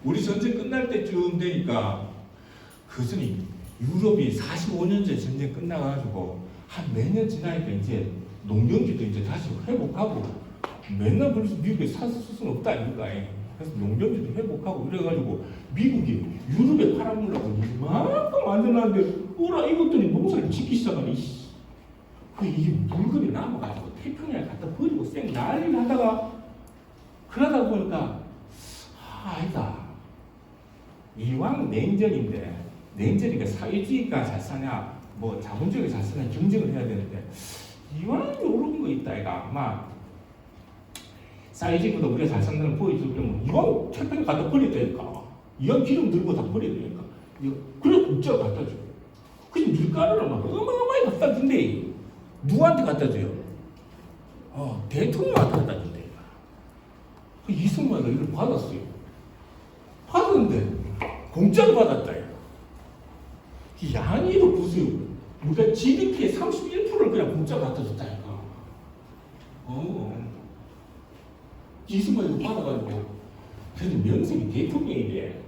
우리 전쟁 끝날 때쯤 되니까, 그 전에 유럽이 45년 전에 전쟁 끝나가지고, 한 몇 년 지나니까 이제 농경기도 이제 다시 회복하고, 맨날 그래서 미국에 살 수는 없다 아닙니까? 그래서 농경기도 회복하고 이래가지고 미국이 유럽에 팔아먹으려고 이만큼 만들었는데 오라 이것들이 농사를 짓기 시작하네. 이게 물건이 남아가지고 태평양에 갖다 버리고 쌩 난리를 하다가 그러다 보니까 아니다. 이왕 냉전인데 냉전이니까 사회주의가 잘 사냐 뭐 자본주의가 잘 사냐 경쟁을 해야 되는데 이왕 이런 거 있다 이가 아마 사이즈보다 우리가 잘 산다는 보여주려면 이왕 태평양 갖다 버려야 되니까 이왕 기름 들고 다 버려야 되니까 그래 공짜로 갖다 줘. 그래서 밀가루를 막 어마어마하게 갖다 준대. 누구한테 갖다 줘요? 대통령한테 갖다 준대. 이승만이가 이걸 받았어요. 받았는데 공짜로 받았다. 이 양이를 보세요. 우리가 GDP의 31%를 그냥 공짜로 갖다 줬다니까. 이승만이 받아가지고 그래도 명색이 대통령인데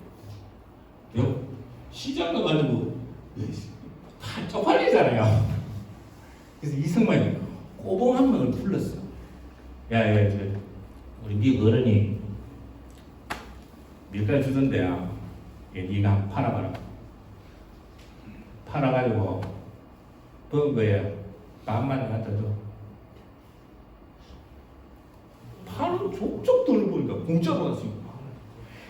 시장 가가지고 다 쪽팔리잖아요. 그래서 이승만이 꼬봉 한 명을 불렀어. 야, 우리 미국 어른이 밀가루 주던데야. 네가 한번 팔아봐라. 팔아가지고 번 거에 반만 갖다 줘. 팔은 족족 돌보니까 공짜로 받았으니까.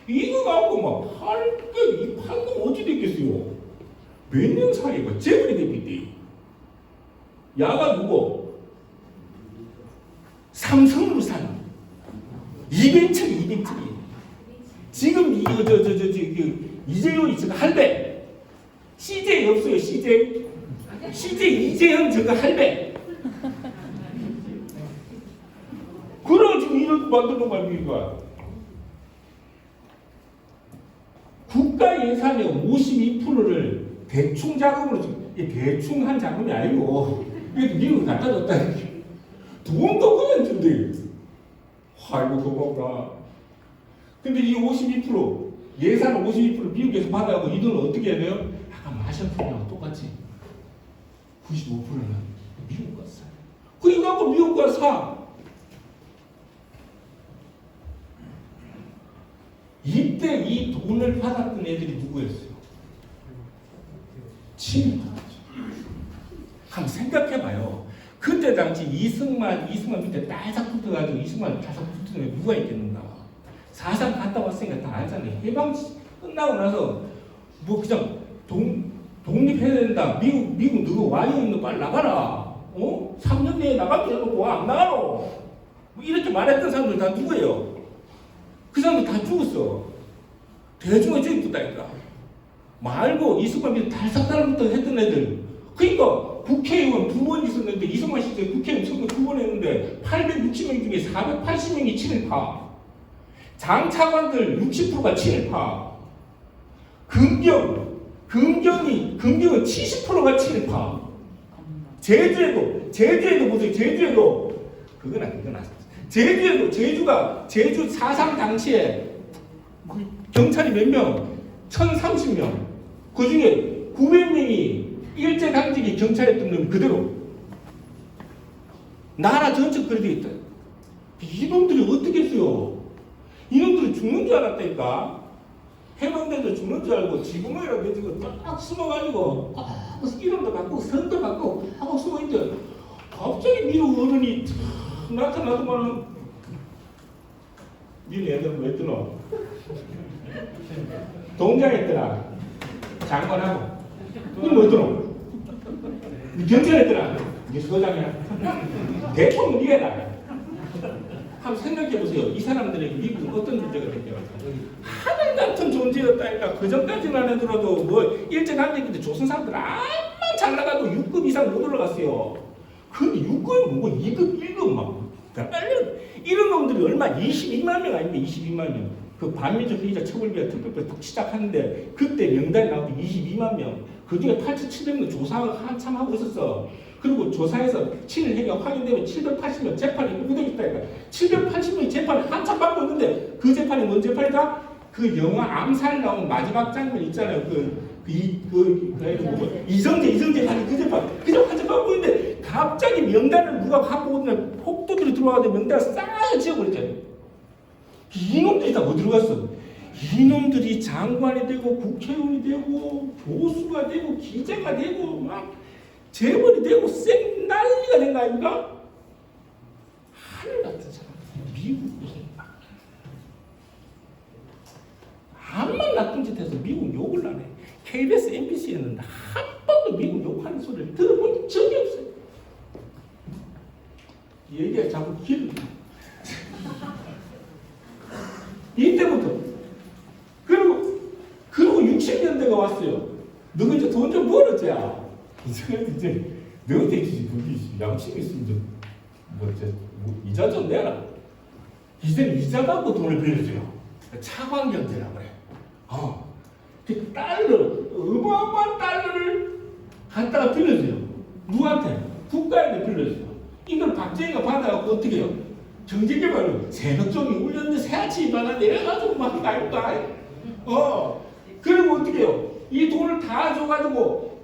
이거 갖고 막 팔고 어찌 됐겠어요? 몇 년 사이에 막 재벌이 됐겠대. 야가 누구? 삼성으로 산 200층이. 지금 이재용이 저거 할배. CJ 없어요, CJ. CJ 이재용 저거 할배. 그럼 지금 이런 만드는 거 아닙니까? 국가 예산의 52%를 대충 자금으로 지금 대충 한 자금이 아니고 이게 미국에 갖다 줬다. 돈도 그냥 준대. 아이고 고마워라. 근데 이 52% 예산 52% 미국에서 받아가고 이 돈을 어떻게 해야 돼요? 아까 마션프리하고 똑같이 95%는 미국 가서 사. 그 이거 갖고 미국 가서 사. 이때 이 돈을 받았던 애들이 누구였어요? 친일파죠. 한번 생각해봐요. 그때 당시 이승만 밑에 딸싹 붙어가지고 이승만 딸싹 붙은 애 누가 있겠는가? 4.3 갔다 왔으니까 다 알잖아요. 해방 끝나고 나서 뭐 그냥 독립해야 된다. 미국 누구 와인 있는 빨리 나가라. 3년 내에 나가기 해놓고 안 나가라. 뭐 이렇게 말했던 사람들 다 누구예요? 그 사람들 다 죽었어. 대중의 죄 있다니까. 말고 이승만 밑에 달싹 달라붙어 했던 애들. 그러니까 국회의원 2번 있었는데 이승만 시절에 국회의원 선거 2번 했는데 860명 중에 480명이 친일파. 장차관들 60%가 친일파. 금경은 70%가 친일파. 제주에도 보세요. 제주에도 제주에도 제주 4.3 당시에 경찰이 몇 명? 1030명. 그 중에 900명이 일제강점기 경찰했던 놈이 그대로. 나라 전체 그래 되어 있다. 이놈들이 어떻게 했어요? 이놈들이 죽는 줄 알았다니까. 해방대도 죽는 줄 알고 지구멍이라고 해가지고 딱 숨어가지고 이름도 바꾸고 선도 바꾸고 하고 숨어있는데 갑자기 미국 어른이 나타나더만 니네 애들은 왜 뜨노? 동장했더라. 장관하고 니 뭐 뜨노? 니 경찰했더라. 니 서장이야. 대통령 니가 나. 한번 생각해보세요. 이 사람들에게 미국은 어떤 존재가 됐냐. 하늘 같은 존재였다니까. 그 전까지만 해도 뭐 일제강점기 때 조선 사람들 암만 잘 나가도 6급 이상 못 올라갔어요. 근데 6급이 뭐고 2급, 1급 막 이런 놈들이 얼마 22만 명 아닙니까? 22만 명. 그 반민족 피의자 처벌비가 특별법 딱 시작하는데 그때 명단이 나오고 22만 명. 그 중에 8,700명 조사 한참 하고 있었어. 그리고 조사해서 친일행위가 확인되면 780명 재판이 의구되어 있다니까. 780명이 재판을 한참 받고 있는데 그 재판이 뭔 재판이다? 그 영화 암살 나온 마지막 장면 있잖아요. 이정재 판이 그 재판 한참 받고 있는데 갑자기 명단을 누가 갖고 오느냐 폭도들이 들어와서 명단을 싹 지어버렸잖아요. 이놈들이 다 어디로 갔어? 이놈들이 장관이 되고 국회의원이 되고 교수가 되고 기자가 되고 막 재벌이 되고 쌩 난리가 된 거 아닙니까? 하늘 같은 사람 미국 무슨 암만 나쁜 짓 해서 미국 욕을 나네. KBS, MBC였는데 한 번도 미국 욕하는 소리를 들어본 적이 없어요. 얘기가 자꾸 길을 이때부터 그리고 60년대가 왔어요. 너가 이제 돈 좀 벌었지. 이제 너한테 양심이 있으면 뭐 이자 좀 내라. 이제는 이자 받고 돈을 빌려줘요. 차관경제라고 그래. 그 어마어마한 달러를 갖다가 빌려줘요. 누구한테? 국가에게 빌려줘요. 이걸 박정희가 받아갖고 어떻게 해요? 경제개발로 새벽종이 울렸는데 새아침이 받아 내려가지고 막 아닙니까? 그리고 어떻게 해요? 이 돈을 다 줘가지고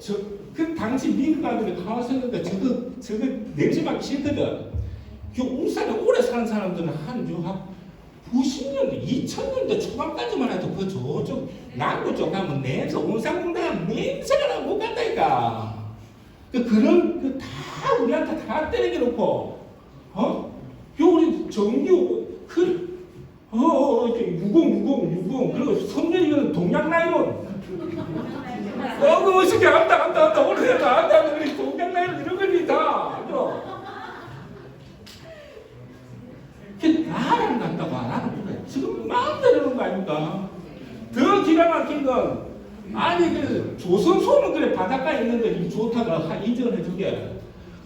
그 당시 미국 가는데 가만있었는데 저거 냄새 맡기 싫거든. 그 울산에 오래 사는 사람들은 한 90년대, 2000년대 초반까지만 해도 그 저쪽 남부 쪽 가면 냄새, 온산공단 냄새가 나고 못 간다니까. 그런 다 우리한테 다 때리게 놓고, 우리 정규 이렇게 60 그리고 선멸이는 동양 라이온. 그거 쉽게 안다 오래됐다 안다 그래 동양 라이온 이런 거니 다. 나라는 간다고 안 하는 거야. 지금 마음대로 하는 거 아닙니까? 더 기가 막힌 건 아니 그 조선소는 그래 바닷가에 있는데 좋다고 인정을 해주게.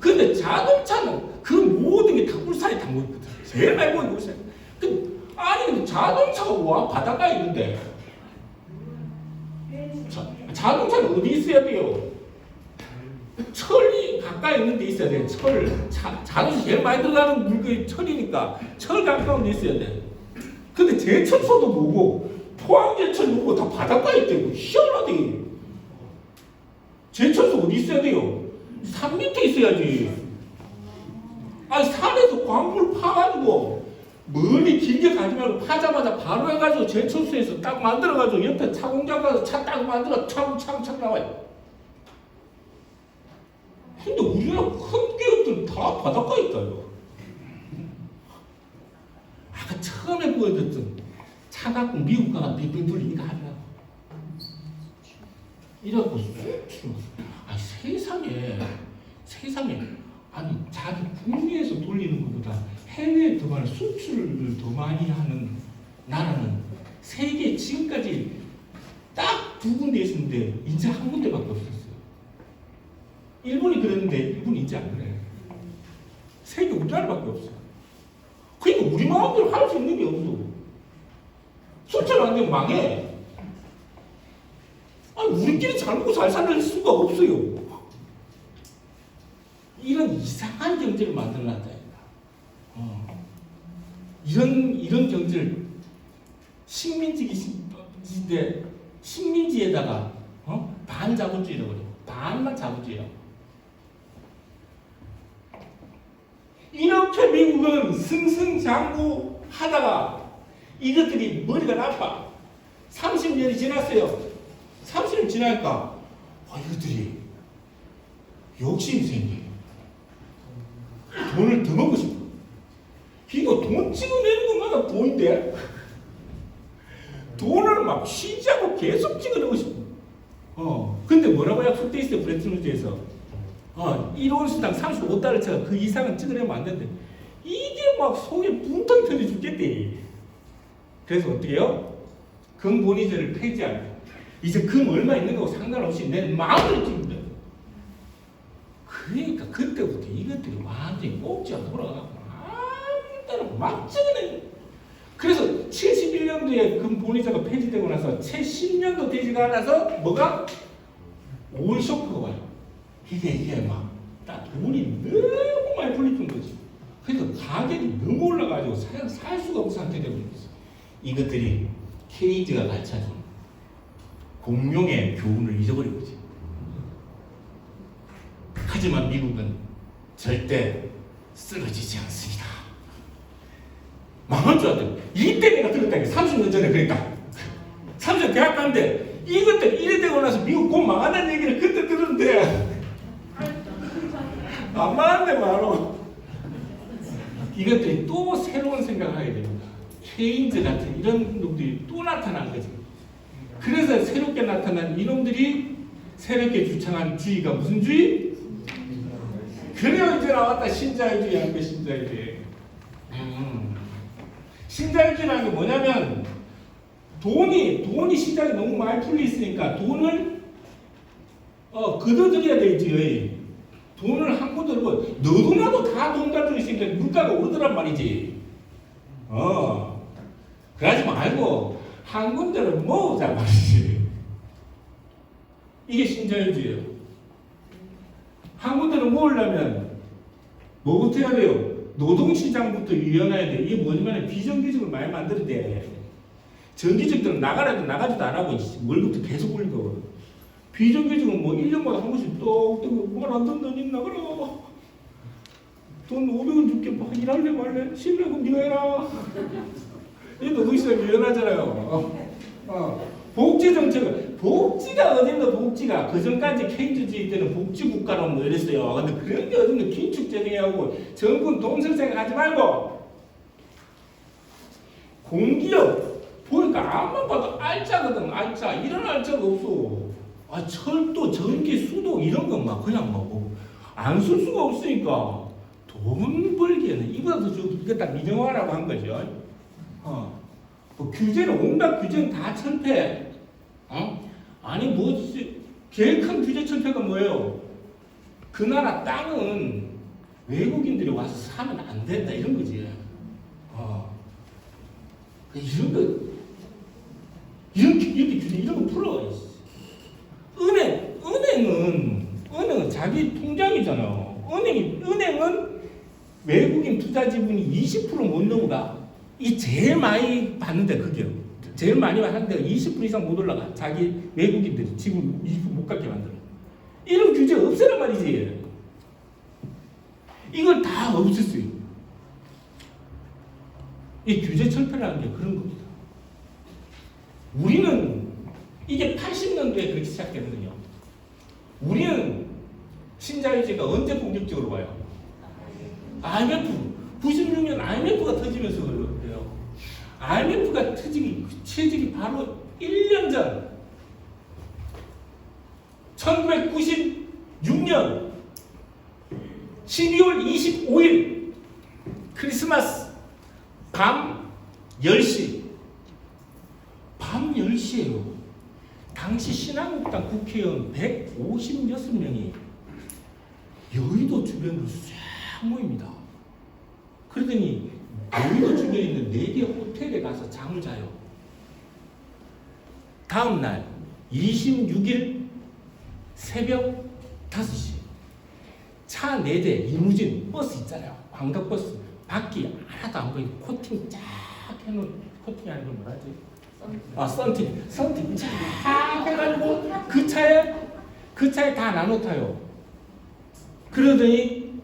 근데 자동차는 그 모든 게 다 울산에 다 모이거든. 제일 많이 모이고 울산. 아니 근데 자동차가 와 바닷가에 있는데 자동차는 어디 있어야 돼요? 철이 가까이 있는 데 있어야 돼. 자동차 제일 많이 들어가는 물건이 철이니까 철 가까운 데 있어야 돼. 근데 제철소도 뭐고 포항제철 뭐고 다 바닷가에 있대요. 희한하대. 제철소 어디 있어야 돼요? 산 밑에 있어야지. 아니 산에서 광물 파가지고 멀리 길게 가지 말고 파자마자 바로 해가지고 제철소에서 딱 만들어가지고 옆에 차 공장 가서 차 딱 만들어 차고 나와요. 근데 우리나라 큰 기업들 다 바닷가에 있다요. 아까 처음에 보여줬던 차 갖고 미국 가가 빙빙 돌리니까 하더라고. 이래갖고 수출. 아니 세상에 아니 자기 국내에서 돌리는 것보다 해외에 더 많은 수출을 더 많이 하는 나라는 세계 지금까지 딱 두 군데 있었는데 이제 한 군데밖에 없었어요. 일본이 그랬는데 일본이 이제 안 그래. 세계 우리나라밖에 없어. 그러니까 우리 마음대로 할 수 있는 게 없어. 수출 안 되면 망해. 아니 우리끼리 잘 먹고 잘 사는 수가 없어요. 이런 이상한 경제를 만들어놨다. 이런 경제를 식민지에다가 반자본주의라고 그래요. 반만 자본주의라고. 이렇게 미국은 승승장구 하다가 이것들이 머리가 나빠. 30년이 지났어요. 30년 지나니까 이것들이 욕심이 생겨요. 돈을 더 먹고 싶어. 이거 돈 찍어내는 것마다 돈인데 돈을 막 쉬지 않고 계속 찍어내고 싶어. 근데 뭐라고 약속돼 있어요? 브레튼우즈에서 1온수당 35달러짜리 그 이상은 찍어내면 안 된대. 이게 막 속에 붕텅 터져 죽겠대. 그래서 어떻게 해요? 금본위제를 폐지하고 이제 금 얼마 있는 거고 상관없이 내 마음을 찍는다. 그러니까 그때부터 이것들이 완전히 꼭지가 돌아가고 아무 때나 막 찍어내. 그래서 71년도에 금본위제가 폐지되고 나서 채 10년도 되지가 않아서 뭐가? 오일 쇼크가 와요. 이게 막 돈이 너무 많이 불리는 거지. 그래서 가격이 너무 올라가지고 살 수가 없는 상태 되고 있어. 이것들이 케인즈가 가르쳐준 공룡의 교훈을 잊어버린 거지. 하지만 미국은 절대 쓰러지지 않습니다. 망할 줄 알았더니 이때 내가 들었다는 게 30년 전에 그랬다. 30년 대학 갔는데 이것들 이래 되고 나서 미국 곧 망한다는 얘기를 그때 들었는데 안 망한데 바로 이것들이 또 새로운 생각을 하게 됩니다. 케인즈 같은 이런 놈들이 또 나타난 거지. 그래서 새롭게 나타난 이놈들이 새롭게 주창한 주의가 무슨 주의? 그래요 이제 나왔다. 신자유주의 하는 거. 신자유주의. 신자유주의라는 게 뭐냐면 돈이 시장에 너무 많이 풀려 있으니까 돈을 걷어들여야 되지. 돈을 한 번 들고 너도 나도 다 돈 가지고 있으니까 물가가 오르더란 말이지. 그러지 말고 한 군데를 모으자 말이지. 이게 신자유주의예요. 한 군데를 모으려면 뭐부터 해야 돼요? 노동시장부터 유연해야 돼. 이게 뭐냐면 비정규직을 많이 만들어야 돼. 정규직들은 나가라도 나가지도 안 하고 월급도 계속 올리고 비정규직은 뭐 1년마다 한 번씩 똑똑 말안 듣는 나가라. 돈 500원 줄게 뭐 일할래 말래? 실례고 네가 해라. 이거 의사 유연하잖아요. 복지 정책은 복지가 어딘가 복지가 그전까지 케인즈주의 때는 복지국가로 뭐 이랬어요. 근데 그런 게 어딘가 긴축재정하고 정권 동선 생각하지 말고 공기업 보니까 앞만 봐도 알짜거든. 알짜 이런 알짜가 없어. 철도 전기 수도 이런 건 막 그냥 안 쓸 수가 없으니까 돈 벌기에는 이보다 더 좋고 이거 딱 민영화라고 한 거죠. 뭐 규제는 온갖 규제는 다 철폐. 아니 뭐 제일 큰 규제 철폐가 뭐예요? 그 나라 땅은 외국인들이 와서 사면 안 된다 이런 거지. 이런 거 이렇게 규제 이런 거 풀어. 은행은 자기 통장이잖아요. 은행은 외국인 투자 지분이 20% 못 넘어가. 이 제일 많이 받는데 그게 제일 많이 받는데 20% 이상 못 올라가. 자기 외국인들이 지금 20% 못 갖게 만들어. 이런 규제 없애란 말이지. 이걸 다 없앴어요. 이 규제 철폐라는 게 그런 겁니다. 우리는 이게 80년도에 그렇게 시작했거든요. 우리는 신자유주의가 언제 본격적으로 와요? IMF 96년 IMF가 터지면서 그래요. IMF가 터지기 바로 1년 전 1996년 12월 25일 크리스마스 밤 10시 밤 10시에요. 당시 신한국당 국회의원 156명이 여의도 주변으로 쫙 모입니다. 그러더니 여의도 주변에 있는 4개 호텔에 가서 잠을 자요. 다음 날 26일 새벽 5시 차 4대 리무진 버스 있잖아요. 광역버스 바퀴 하나도 안 보이고 코팅 쫙 해놓은 코팅이 아니고 뭐라 하지? 썬팅 쫙 해가지고 그 차에 다 나눠 타요. 그러더니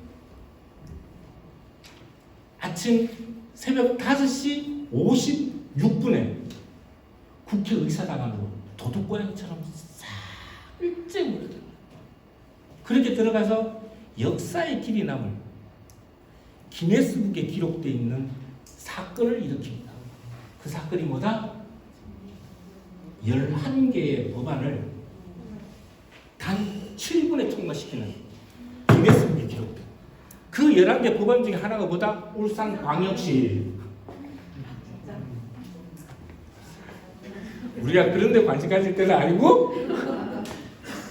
아침 새벽 5시 56분에 국회의사당 안으로 도둑고양이처럼 싹 일찍 몰려들어요. 그렇게 들어가서 역사의 길이 남을 기네스북에 기록되어 있는 사건을 일으킵니다. 그 사건이 뭐다? 11개의 법안을 단 7분에 통과시키는 기네스북에 기록된 그 11개 법안 중에 하나가 뭐다? 울산광역시. 우리가 그런 데 관심 가질 때는 아니고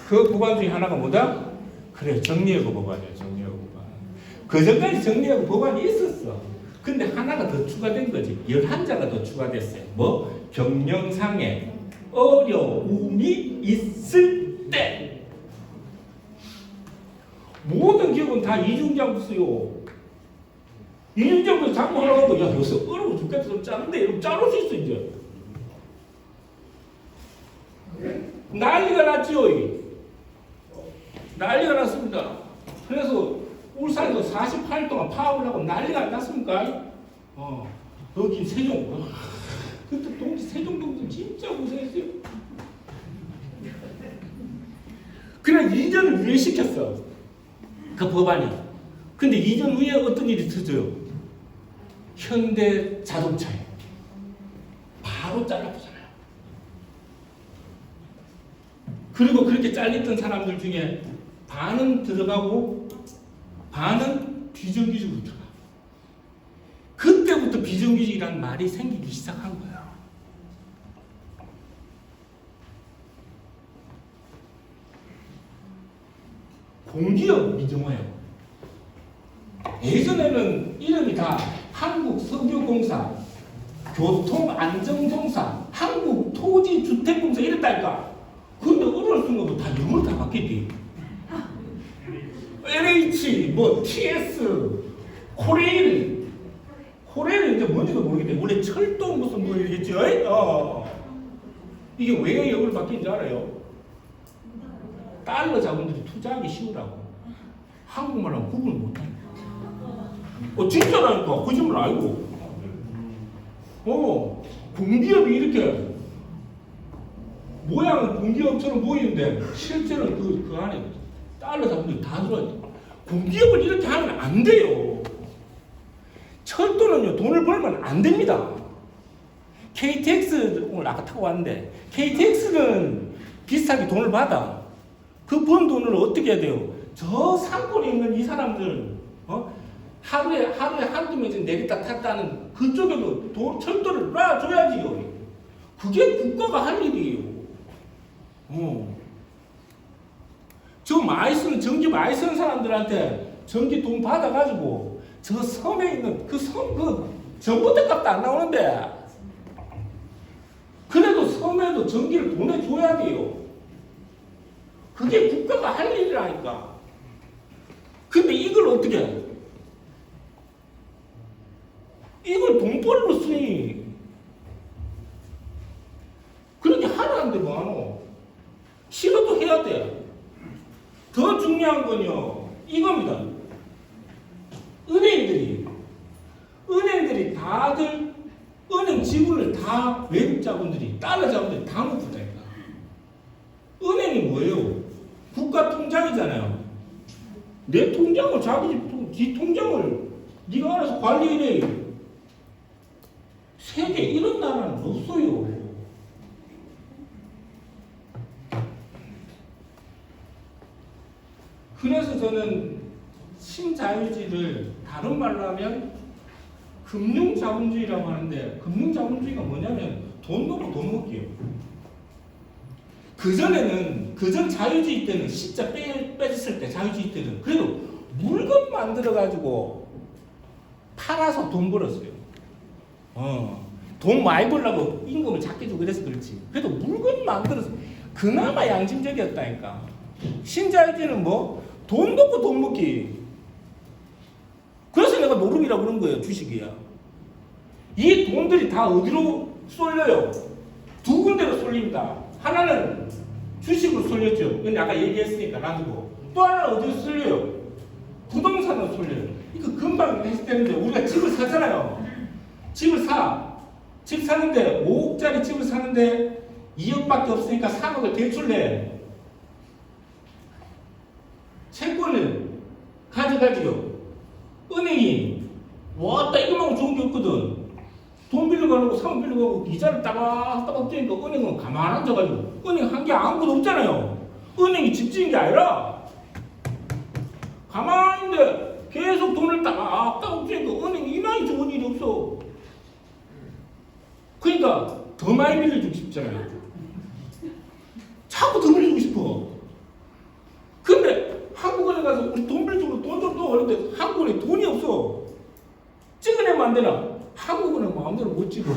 그 법안 중에 하나가 뭐다? 그래, 정리해고 법안이에요. 정리해고 법안. 그 전까지 정리해고 법안이 있었어. 근데 하나가 더 추가된 거지. 11자가 더 추가됐어요. 뭐? 경영상의 어려움이 있을 때 모든 기업은 다 이중장부 써요. 이중장부 장부하라고 하고 야 여기서 어려워 죽겠다 좀 짜는데 이러면 자를 수 있어 이제. 난리가 났죠. 난리가 났습니다. 그래서 울산에서 48일 동안 파업을 하고 난리가 안 났습니까? 여기 세종. 그때 동지 세종동지 진짜 고생했어요. 그냥 이전을 유예시켰어. 그 법안이. 근데 이전 후에 어떤 일이 터져요? 현대 자동차에 바로 잘라보잖아요. 그리고 그렇게 잘렸던 사람들 중에 반은 들어가고 반은 비정규직으로 들어가. 그때부터 비정규직이라는 말이 생기기 시작한 거예요. 공기업 민영화예요. 예전에는 이름이 다 한국석유공사, 교통안전공사, 한국토지주택공사 이랬다니까. 근데 어느 순간 다 영어로 다 바뀌었지. LH, TS, 코레일 호래는 이제 뭔지도 모르겠대. 원래 철도 무슨 뭐 이러겠지. 이게 왜 역을 바뀐 줄 알아요? 달러 자본들이 투자하기 쉬우라고. 한국말하고 구분을 못해. 진짜라니까. 거짓말 알고. 공기업이 이렇게 모양은 공기업처럼 보이는데 실제로는 그 안에 달러 자본들이 다 들어있다. 공기업을 이렇게 하면 안 돼요. 철도는요, 돈을 벌면 안 됩니다. KTX 오늘 아까 타고 왔는데 KTX는 비슷하게 돈을 받아. 그 번 돈을 어떻게 해야 돼요? 저 산골에 있는 이 사람들 하루에 한두 명씩 내렸다 탔다는 그쪽에도 철도를 놔줘야지요. 그게 국가가 할 일이에요. 저 많이 쓰는 전기 많이 쓰는 사람들한테 전기 돈 받아가지고 저 섬에 있는 그 전봇대 값도 안 나오는데 그래도 섬에도 전기를 보내줘야 돼요. 그게 국가가 할 일이라니까. 근데 이걸 어떻게 해? 이걸 돈벌이로 쓰니 그렇게 하라는데 뭐하노? 싫어도 해야 돼. 더 중요한 건요 이겁니다. 은행들이 다들 은행 지분을 다 외국 자본들이 달러 자본들이 다 먹고 있다니까. 은행이 뭐예요? 국가 통장이잖아요. 내 통장을 지 통장을 네가 알아서 관리해. 세계 이런 나라는 없어요. 그래서 저는 신자유주의를 다른 말로 하면 금융자본주의라고 하는데 금융자본주의가 뭐냐면 돈 놓고 돈 먹기예요. 그전 자유주의 때는 진짜 빼졌을 때 자유주의 때는 그래도 물건 만들어가지고 팔아서 돈 벌었어요. 돈 많이 벌려고 임금을 작게 주고 그래서 그렇지. 그래도 물건 만들어서 그나마 양심적이었다니까. 신자유주의는 뭐? 돈 놓고 돈 먹기. 그래서 내가 노름이라고 그런 거예요. 주식이야. 이 돈들이 다 어디로 쏠려요? 두 군데로 쏠립니다. 하나는 주식으로 쏠렸죠. 근데 아까 얘기했으니까 놔두고. 또 하나는 어디로 쏠려요? 부동산으로 쏠려요. 이거 금방 했을 때인데 우리가 집을 사잖아요. 집을 사. 집 사는데 5억짜리 집을 사는데 2억밖에 없으니까 3억을 대출 내. 채권을 가져가지요. 은행이 왔다 이거만 좋은 게 없거든. 돈 빌려가고 사원 빌려가고 이자를 따박따박 떼니까 은행은 가만 앉아가지고 은행 한 게 아무것도 없잖아요. 은행이 집 지은 게 아니라 가만히 있는데 계속 돈을 따박따박 떼니까 은행이 이만히 좋은 일이 없어. 그러니까 더 많이 빌려주고 싶잖아요. 자꾸 더 빌려주고 싶어. 근데 한국은행 가서 우리 돈 빌려주고 돈 좀 더 하는데 한국은행 돈이 없어. 찍어내면 안 되나? 한국은행 마음대로 못 찍어.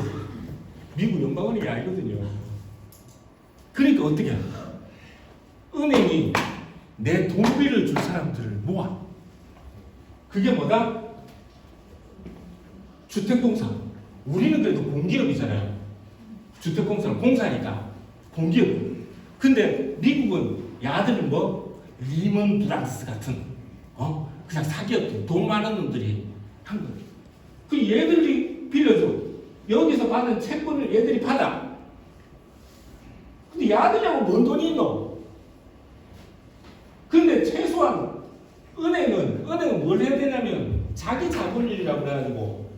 미국 연방은행이 아니거든요. 그러니까 어떻게 해? 은행이 내 돈 빌려줄 사람들을 모아. 그게 뭐다? 주택공사. 우리는 그래도 공기업이잖아요. 주택공사는 공사니까 공기업. 근데 미국은 야들은 뭐 리먼 브락스 같은 그냥 사기업들, 돈 많은 놈들이 한 거예요. 그 얘들이 빌려줘. 여기서 받는 채권을 얘들이 받아. 근데 야들하고 뭔 돈이 있노? 근데 최소한 은행은 뭘 해야 되냐면 자기 자본율이라고 그래가지고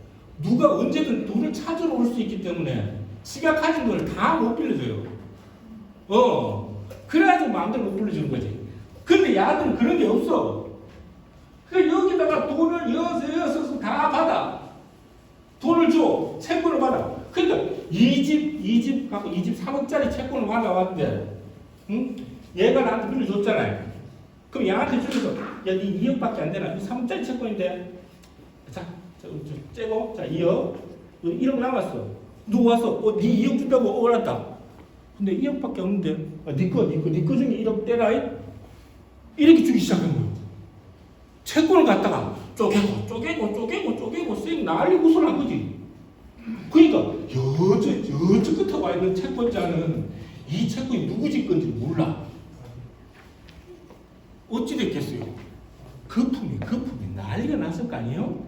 누가 언제든 돈을 찾으러 올 수 있기 때문에 지가 가진 돈을 다 못 빌려줘요. 그래가지고 마음대로 못 빌려주는 거지. 근데 야들은 그런 게 없어. 그러니까 여기다가 돈을 이어서 다 받아. 돈을 줘. 채권을 받아. 그러니까 이 집 갖고 이 집 3억짜리 채권을 받아왔는데 얘가 나한테 빌려줬잖아요. 그럼 얘한테 주면서 야, 니 2억밖에 안 되나? 이 3억짜리 채권인데 자, 째고 자 2억 1억 남았어. 누구 와서 니 2억 준다고 올랐다. 근데 2억밖에 없는데 니 거 중에 1억 떼라. 이렇게 주기 시작한 거예요. 채권을 갖다가 쪼개고 쌩 난리 구슬한 거지. 그러니까 여저 끝에 와 있는 채권자는 이 채권이 누구 집 건지 몰라. 어찌 됐겠어요? 거품이 난리가 났을 거 아니에요?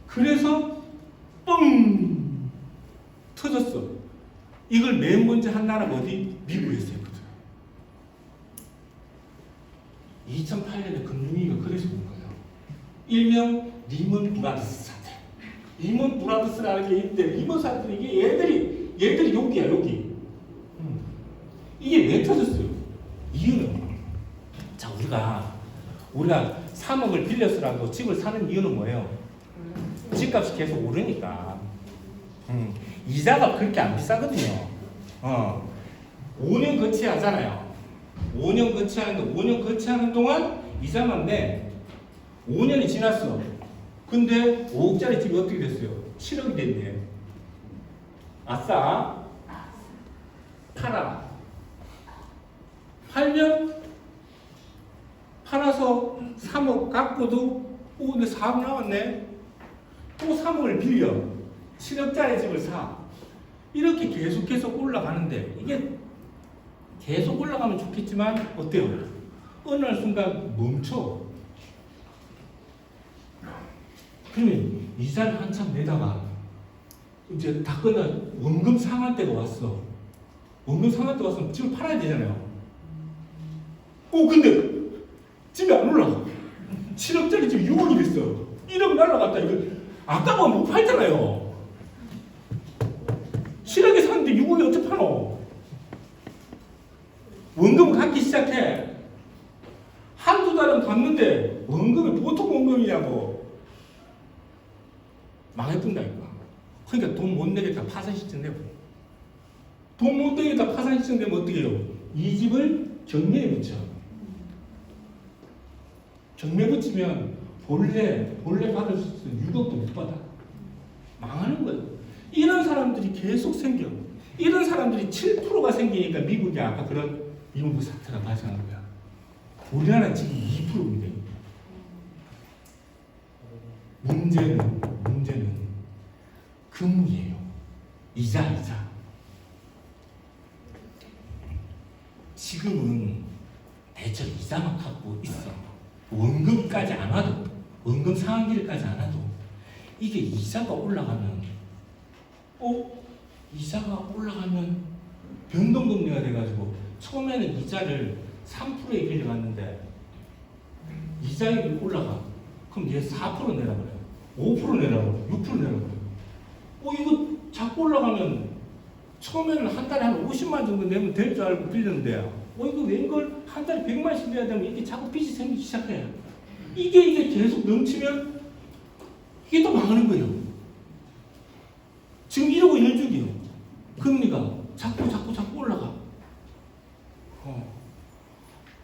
그래서 뻥 터졌어. 이걸 맨 먼저 한 나라가 어디? 미국에서 했거든. 2008년에 금융위기가 그래서 온 거예요. 일명 리먼 브라더스 사태. 리먼 브라더스라는 게 있는데 리먼 사태는 이게 얘들이 여기야 여기. 이게 왜 터졌어요? 이유는 자 우리가 3억을 빌려서라도 집을 사는 이유는 뭐예요? 집값이 계속 오르니까. 이자가 그렇게 안 비싸거든요. 5년 거치하잖아요. 5년 거치하는 동안 이자만 내. 5년이 지났어. 근데 5억짜리 집이 어떻게 됐어요? 7억이 됐네. 아싸. 팔면 팔아서 3억 갖고도 근데 4억 나왔네. 또 3억을 빌려 7억짜리 집을 사. 이렇게 계속해서 올라가는데 이게 계속 올라가면 좋겠지만 어때요? 어느 날 순간 멈춰. 그러면 이자를 한참 내다가 이제 다 끝나 원금 상한 때가 왔어. 원금 상한 때 왔으면 집을 팔아야 되잖아요. 근데 집이 안 올라가. 7억짜리 집이 6억이 됐어. 1억 날라갔다. 이거 아까만 못 팔잖아요. 7억에 샀는데 6억이 어떻게 파노? 원금 갚기 시작해. 한두 달은 갚는데 원금이 보통 원금이냐고. 망해본다니까. 그러니까 돈 못 내겠다 파산 신청되고. 돈 못 내겠다 파산 신청되면 어떻게 해요? 이 집을 경매에 붙여. 경매 붙이면 본래 받을 수 있는 6억도 못 받아. 망하는 거예요. 이런 사람들이 계속 생겨. 이런 사람들이 7%가 생기니까 미국이 아까 그런 미국 사태가 발생한 거야. 우리나라는 지금 2%인데. 문제는 금리예요. 이자. 지금은 대체로 이자만 갖고 있어. 원금까지 안 와도, 원금 상한기까지 안 와도 이게 이자가 올라가면 변동금리가 돼가지고 처음에는 이자를 3%에 빌려갔는데 이자율이 올라가. 그럼 얘 4% 내라 그래요. 5% 내라 그래요. 6% 내라 그래요. 이거 자꾸 올라가면 처음에는 한 달에 한 50만 정도 내면 될 줄 알고 빌렸는데 이거 웬걸 한 달에 100만씩 내야 되면 이게 자꾸 빚이 생기기 시작해. 이게 계속 넘치면 이게 또 망하는 거예요. 지금 이러고 있는 중이에요. 금리가 자꾸 올라가.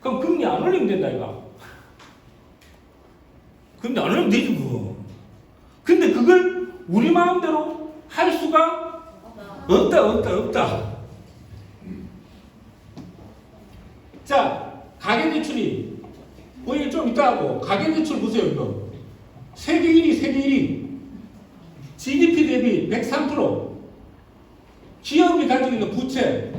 그럼 금리 안 올리면 된다 이거. 금리 안 올리면 되지 그거. 근데 그걸 우리 마음대로 할 수가 없다. 자, 가계대출이 보이게 좀 이따 하고 가계대출 보세요 이거. 세계 1위. GDP 대비 103%. 기업이 가지고 있는 부채.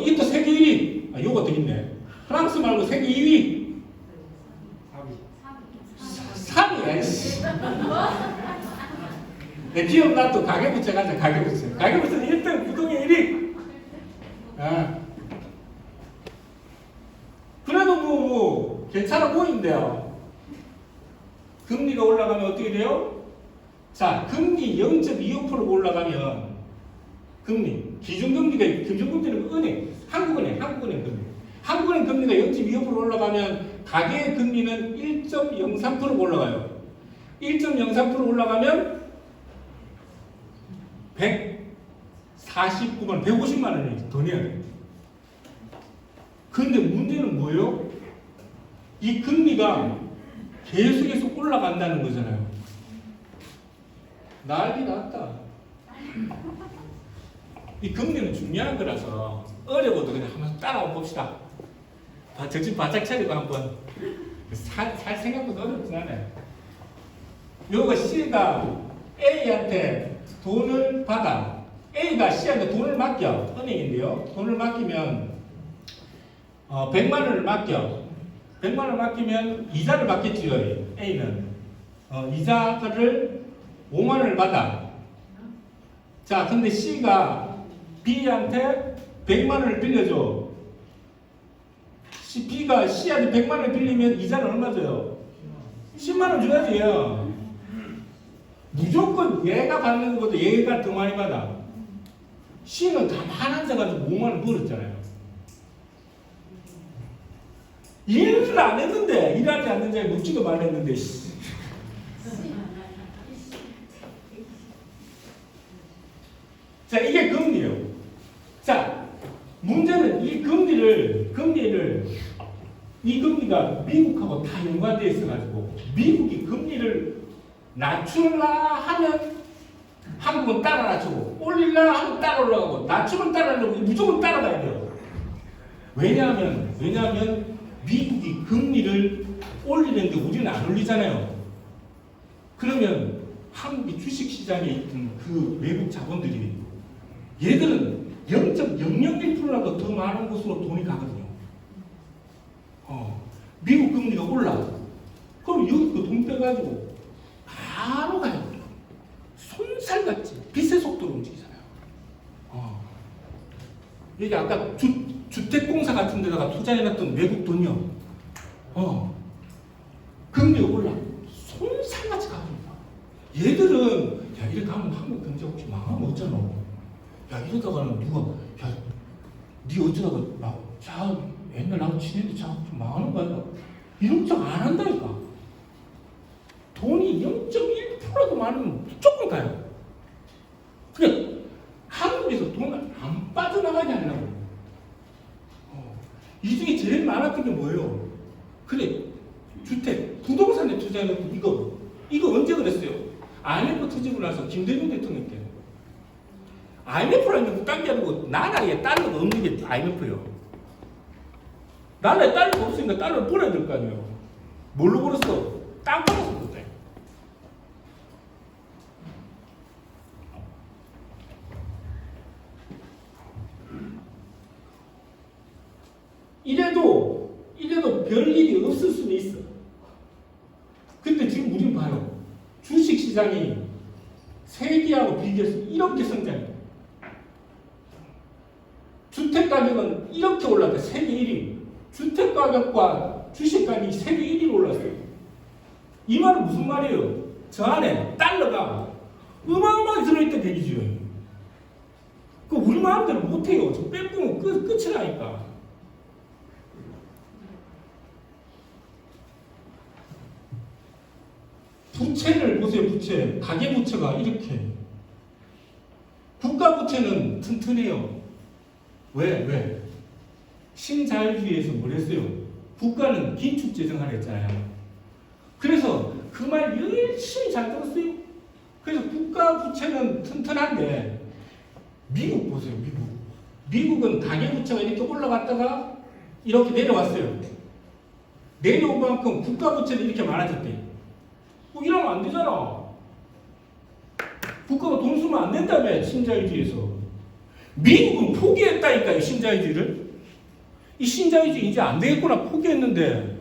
이게 또 세계 1위. 요거 더 있네. 프랑스 말고 세계 2위. 3위야, 씨. 내 기업 놔도 가계부채 가자, 가계부채는 1등, 부동의 1위. 그래도 뭐, 괜찮아 보이는데요. 금리가 올라가면 어떻게 돼요? 자, 금리 0.25%가 올라가면, 기준금리는 은행, 한국은행 금리. 한국은행 금리가 0.25% 올라가면, 가계 금리는 1.03% 올라가요. 1.03% 올라가면, 150만 원이 더 내야 돼. 그런데 문제는 뭐예요? 이 금리가 계속해서 올라간다는 거잖아요. 난리 났다. 이 금리는 중요한 거라서 어려워도 그냥 한번 따라와 봅시다. 정신 바짝 차리고 한번 살 생각보다 어렵진 않아요. 요거 C가 A한테 돈을 받아. A가 C한테 돈을 맡겨. 은행인데요. 돈을 맡기면 100만 원을 맡겨. 100만 원을 맡기면 이자를 받겠지요. A는 이자를 5만 원을 받아. 자, 근데 C가 B한테 100만 원을 빌려줘. B가 C한테 100만 원을 빌리면 이자는 얼마 줘요? 10만 원 줘야지요. 무조건 얘가 받는 것보다 얘가 더 많이 받아. C는 가만 앉아가지고 5만 원 벌었잖아요. 일을 안 했는데, 일하지 않는 자에 묻지도 말했는데, 자, 이게 금리예요. 자, 문제는 이 금리가 미국하고 다 연관되어 있어가지고, 미국이 금리를 낮추라 하면 한국은 따라 낮추고, 올리라 하면 따라 올라가고, 낮추면 따라 올라가고, 무조건 따라가야 돼요. 왜냐하면 미국이 금리를 올리는데 우리는 안 올리잖아요. 그러면 한국의 주식시장에 있던 그 외국 자본들이 얘들은 0.001%라도 더 많은 곳으로 돈이 가거든요. 미국 금리가 올라. 그럼 여기 그 돈 빼가지고 바로 가요. 손살같이 빛의 속도로 움직이잖아요. 이게 아까 주택공사 같은 데다가 투자해놨던 외국 돈이요. 금리가 올라. 손살같이 가버립니다. 얘들은, 야, 이렇게 하면 한국 경제 혹시 망하면 어쩌노? 야, 이러다가는 누가, 야, 니 어쩌다가, 자, 옛날 나하고 친했는데 자, 망하는 거 아니야? 이런 척 안 한다니까. 돈이 0.1%도 많으면 무조건 가요. 그래, 한국에서 돈을 안 빠져나가게 하려고. 이 중에 제일 많았던 게 뭐예요? 그래, 주택, 부동산에 투자해놓고 이거 언제 그랬어요? IMF 터지고 나서 김대중 대통령께. IMF라는 게 딴 게 아니고 나라에 달러가 없는 게 IMF예요. 나라에 달러가 없으니까 달러를 벌어야 될 거 아니에요. 뭘로 벌었어? 땅 팔아서 벌었다. 이래도 별일이 없을 수는 있어. 근데 지금 우리는 봐요. 주식시장이 세계하고 비교해서 이렇게 성장해. 주택가격은 이렇게 올랐대. 세계 1위. 주택가격과 주식가격이 세계 1위로 올랐어요. 이 말은 무슨 말이에요? 저 안에 달러가 어마어마하게 들어있던 얘기죠. 그 우리 마음대로 못해요. 저 빼보면 끝이라니까. 부채를 보세요. 부채. 가계부채가 이렇게. 국가부채는 튼튼해요. 왜? 신자유주의에서 뭘 했어요? 국가는 긴축재정하라 했잖아요. 그래서 그 말 열심히 잘 들었어요. 그래서 국가부채는 튼튼한데 미국 보세요. 미국은 가계부채가 이렇게 올라갔다가 이렇게 내려왔어요. 내려온 만큼 국가부채는 이렇게 많아졌대. 이러면 안 되잖아. 국가가 돈 쓰면 안 된다며, 신자유주의에서. 미국은 포기했다니까요, 신자유주의를. 이 신자유주의 이제 안 되겠구나 포기했는데,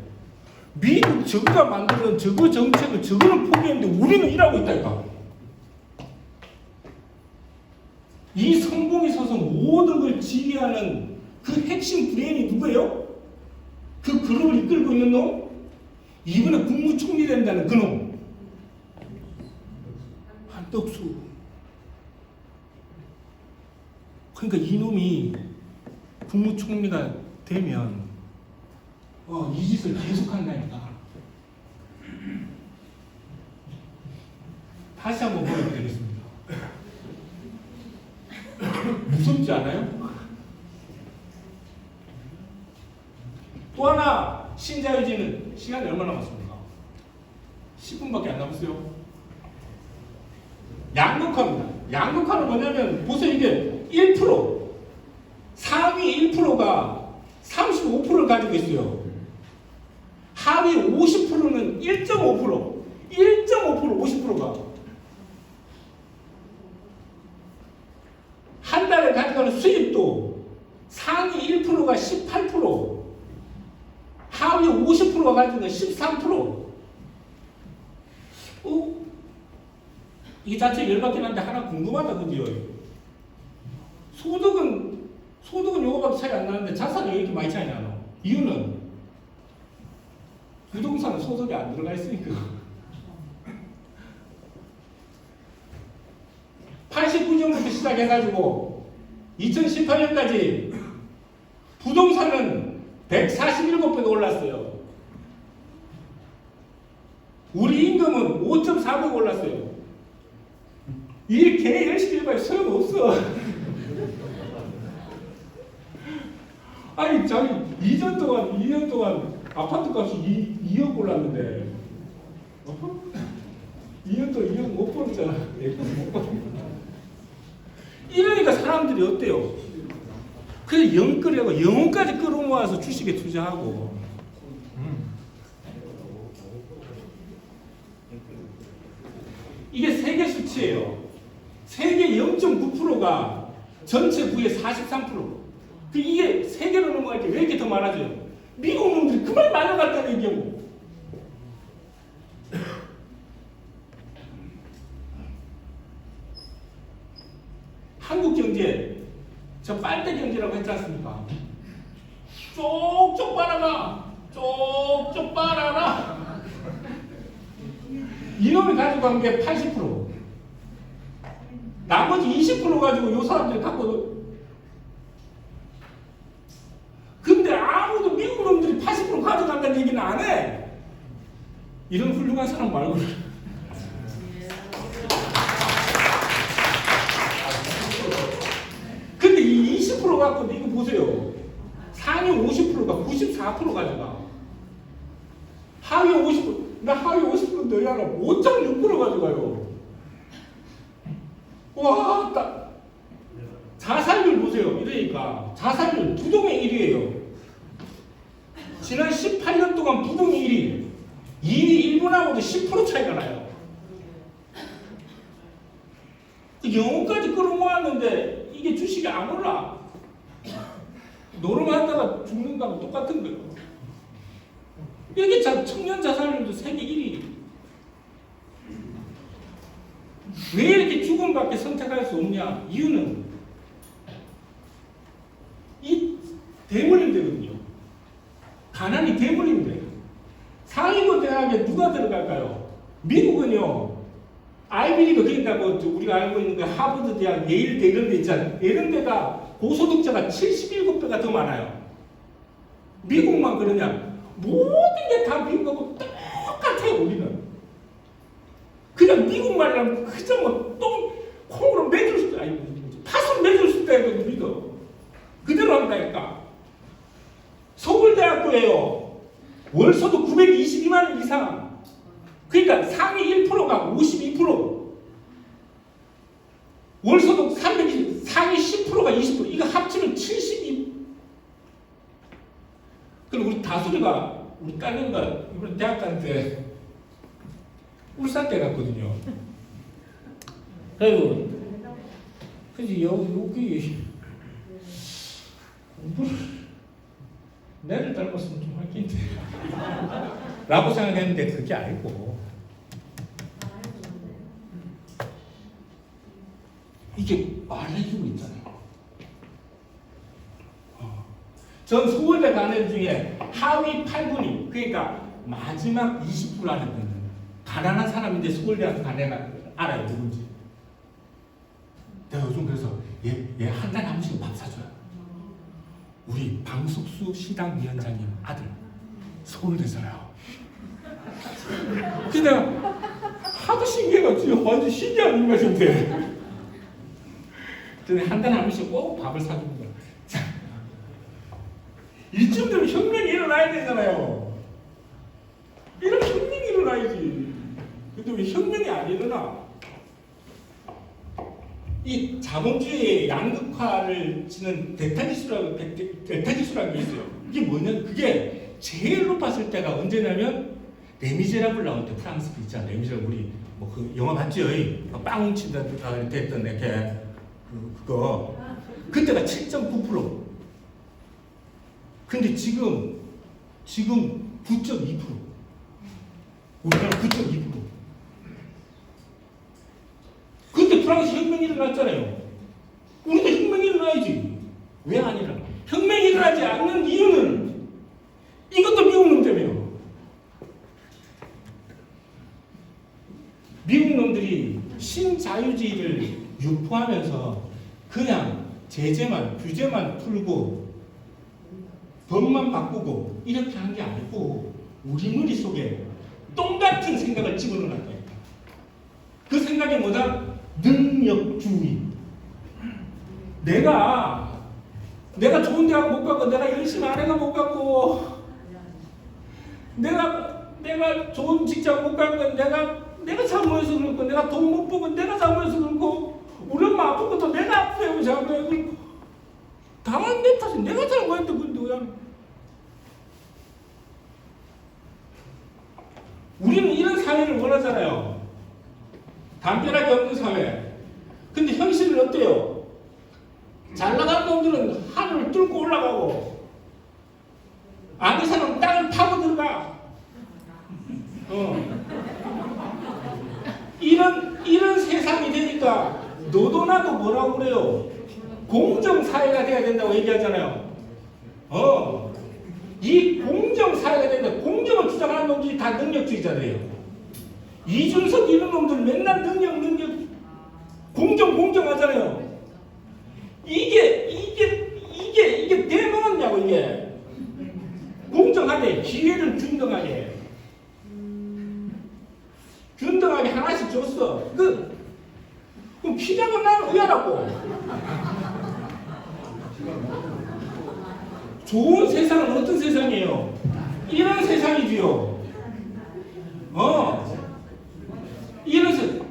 미국 저거가 만드는 저거 정책을 저거는 포기했는데 우리는 일하고 있다니까. 이 성공에 있어서 모든 걸 지휘하는 그 핵심 브레인이 누구예요? 그 그룹을 이끌고 있는 놈? 이번에 국무총리 된다는 그 놈. 한덕수. 그러니까 이놈이 국무총리가 되면 이 짓을 계속한다니까. 다시 한번 보여드리겠습니다. 무섭지 않아요? 또 하나, 신자유주의는 시간이 얼마나 남았습니까? 10분밖에 안 남았어요. 양극화입니다. 양극화는 뭐냐면, 보세요. 이게 1%, 상위 1%가 35%를 가지고 있어요. 하위 50%는 1.5%, 50%가 한 달에 가져가는 수입도 상위 1%가 18%, 하위 50%가 가지는 13%. 이 자체 열받긴 한데 하나 궁금하다, 그지요? 소득은 요거밖에 차이 안 나는데 자산이 왜 이렇게 많이 차이 나노? 이유는 부동산은 소득이 안 들어가 있으니까. 89년부터 시작해가지고 2018년까지 부동산은 147배가 올랐어요. 우리 임금은 5.4배가 올랐어요. 이렇게 열심히 해봐야 소용없어. 아니, 자기 2년 동안 아파트 값이 2억 올랐는데, 2년 동안 2억 못 벌었잖아. 못 벌었. 이러니까 사람들이 어때요? 그래서 영끌이라고 영혼까지 끌어모아서 주식에 투자하고. 이게 세계 수치예요. 세계 0.9%가 전체 부의 43%. 이게 세계로 넘어갈 때 왜 이렇게 더 많아져요? 미국 놈들이 그만 많아갔다는 얘기고. 한국 경제, 저 빨대 경제라고 했지 않습니까? 쪽쪽 빨아가, 쪽쪽 빨아라. 이놈이 가지고 간 게 80%. 나머지 20% 가지고 요 사람들이 갖고. 근데 아무도 미국 놈들이 80% 가져간다는 얘기는 안 해. 이런 훌륭한 사람 말고는. 근데 이 20% 갖고 이거 보세요. 상위 50%가 94% 가져가. 하위 50%, 나 하위 50% 너희 알아. 5.6% 가져가요. 와, 자살률 보세요. 이러니까 자살률 부동의 1위예요. 지난 18년 동안 부동의 1위. 2위 일본하고도 10% 차이가 나요. 영혼까지 끌어모았는데 이게 주식이 안 올라. 노름하다가 죽는 거하고 똑같은 거예요. 이게 청년 자살률도 세계 1위. 왜 이렇게 죽음밖에 선택할 수 없냐? 이유는 이 대물림되거든요. 가난이 대물림돼요. 상위고 대학에 누가 들어갈까요? 미국은요. 아이비리그 그러니까 뭐 우리가 알고 있는 그 하버드 대학, 예일대 이런 데 있잖아요. 이런 데가 고소득자가 77배가 더 많아요. 미국만 그러냐? 모든 게 다 미국하고 똑같아요. 우리는. 그냥 미국 말이라면 그저 뭐 콩으로 매줄 수도 아니 팥으로 매줄 수도 해도 믿어. 그대로 한다니까. 서울대학교에요. 월소득 922만 원 이상. 그러니까 상위 1%가 52%. 월소득 320, 상위 10%가 20%. 이거 합치면 72. 그리고 우리 다솔이가, 우리 딸내미가 이번에 대학 가는데 울산대 갔거든요. 그래서 여기 공부를 내를 닮았으면 좀 할 게 있는데 라고 생각했는데 그게 아니고 이게 말해주고 있잖아요. 전 서울대 가는 애 중에 하위 8분위, 그러니까 마지막 20% 안에 있는 가난한 사람인데 서울대학교 간 애가 알아요, 누군지. 내가 요즘 그래서 얘 한 달에 한 번씩 밥 사줘요. 우리 방숙수 시당 위원장님 아들 서울대잖아요. 그래서 내가 하도 신기해가지고 완전 신기한 인간인데 근데 한 달에 한 번씩 꼭 밥을 사주는 거야. 이쯤 되면 혁명이 일어나야 되잖아요. 이런 혁명이 일어나야지. 근데 왜 혁명이 안 일어나? 이 자본주의의 양극화를 지는 대타지수라는 게 있어요. 이게 뭐냐면 그게 제일 높았을 때가 언제냐면 레미제라블 나올 때 프랑스 그 있잖아. 레미제라블 우리 뭐 그 영화 봤죠? 빵 훔치던 됐던 이렇게 그거 그때가 7.9%. 근데 지금 9.2%. 우리나라 9.2%. 그때 프랑스 혁명이 일어났잖아요. 우리도 혁명이 일어나야지. 왜 안 일어나? 혁명이 일어나지 않는 이유는 이것도 미국 놈 때문에요. 미국 놈들이 신자유주의를 유포하면서 그냥 제재만, 규제만 풀고 법만 바꾸고 이렇게 한 게 아니고 우리 머릿속에 똥같은 생각을 집어넣었다. 그 생각이 뭐다? 능력주의. 내가 좋은 대학 못 가고 내가 열심히 안 해가 못 가고 내가 좋은 직장 못 가는 건 내가 잘못해서 그렇고 내가 돈 못 벌고 내가 잘못해서 그렇고 우리 엄마 아픈 것도 내가 아프고 잘못해서 그렇고 다만 내 탓이 내가 잘못했던 건데 왜 우리는 이런 사회를 원하잖아요. 담벼락이 없는 사회. 근데 현실은 어때요? 잘 나가는 놈들은 하늘을 뚫고 올라가고 아는 사람은 땅을 파고 들어가. 이런 세상이 되니까 너도 나도 뭐라고 그래요? 공정사회가 돼야 된다고 얘기하잖아요. 이 공정사회가 된다. 공정을 주장하는 놈들이 다 능력주의자들이에요. 이준석 이런 놈들 맨날 능력 공정 하잖아요. 이게 대먹었냐고 이게. 공정하게 기회를 균등하게 하나씩 줬어. 그럼 피자가 나는 의아라고. 좋은 세상은 어떤 세상이에요? 이런 세상이지요. 이런 세상.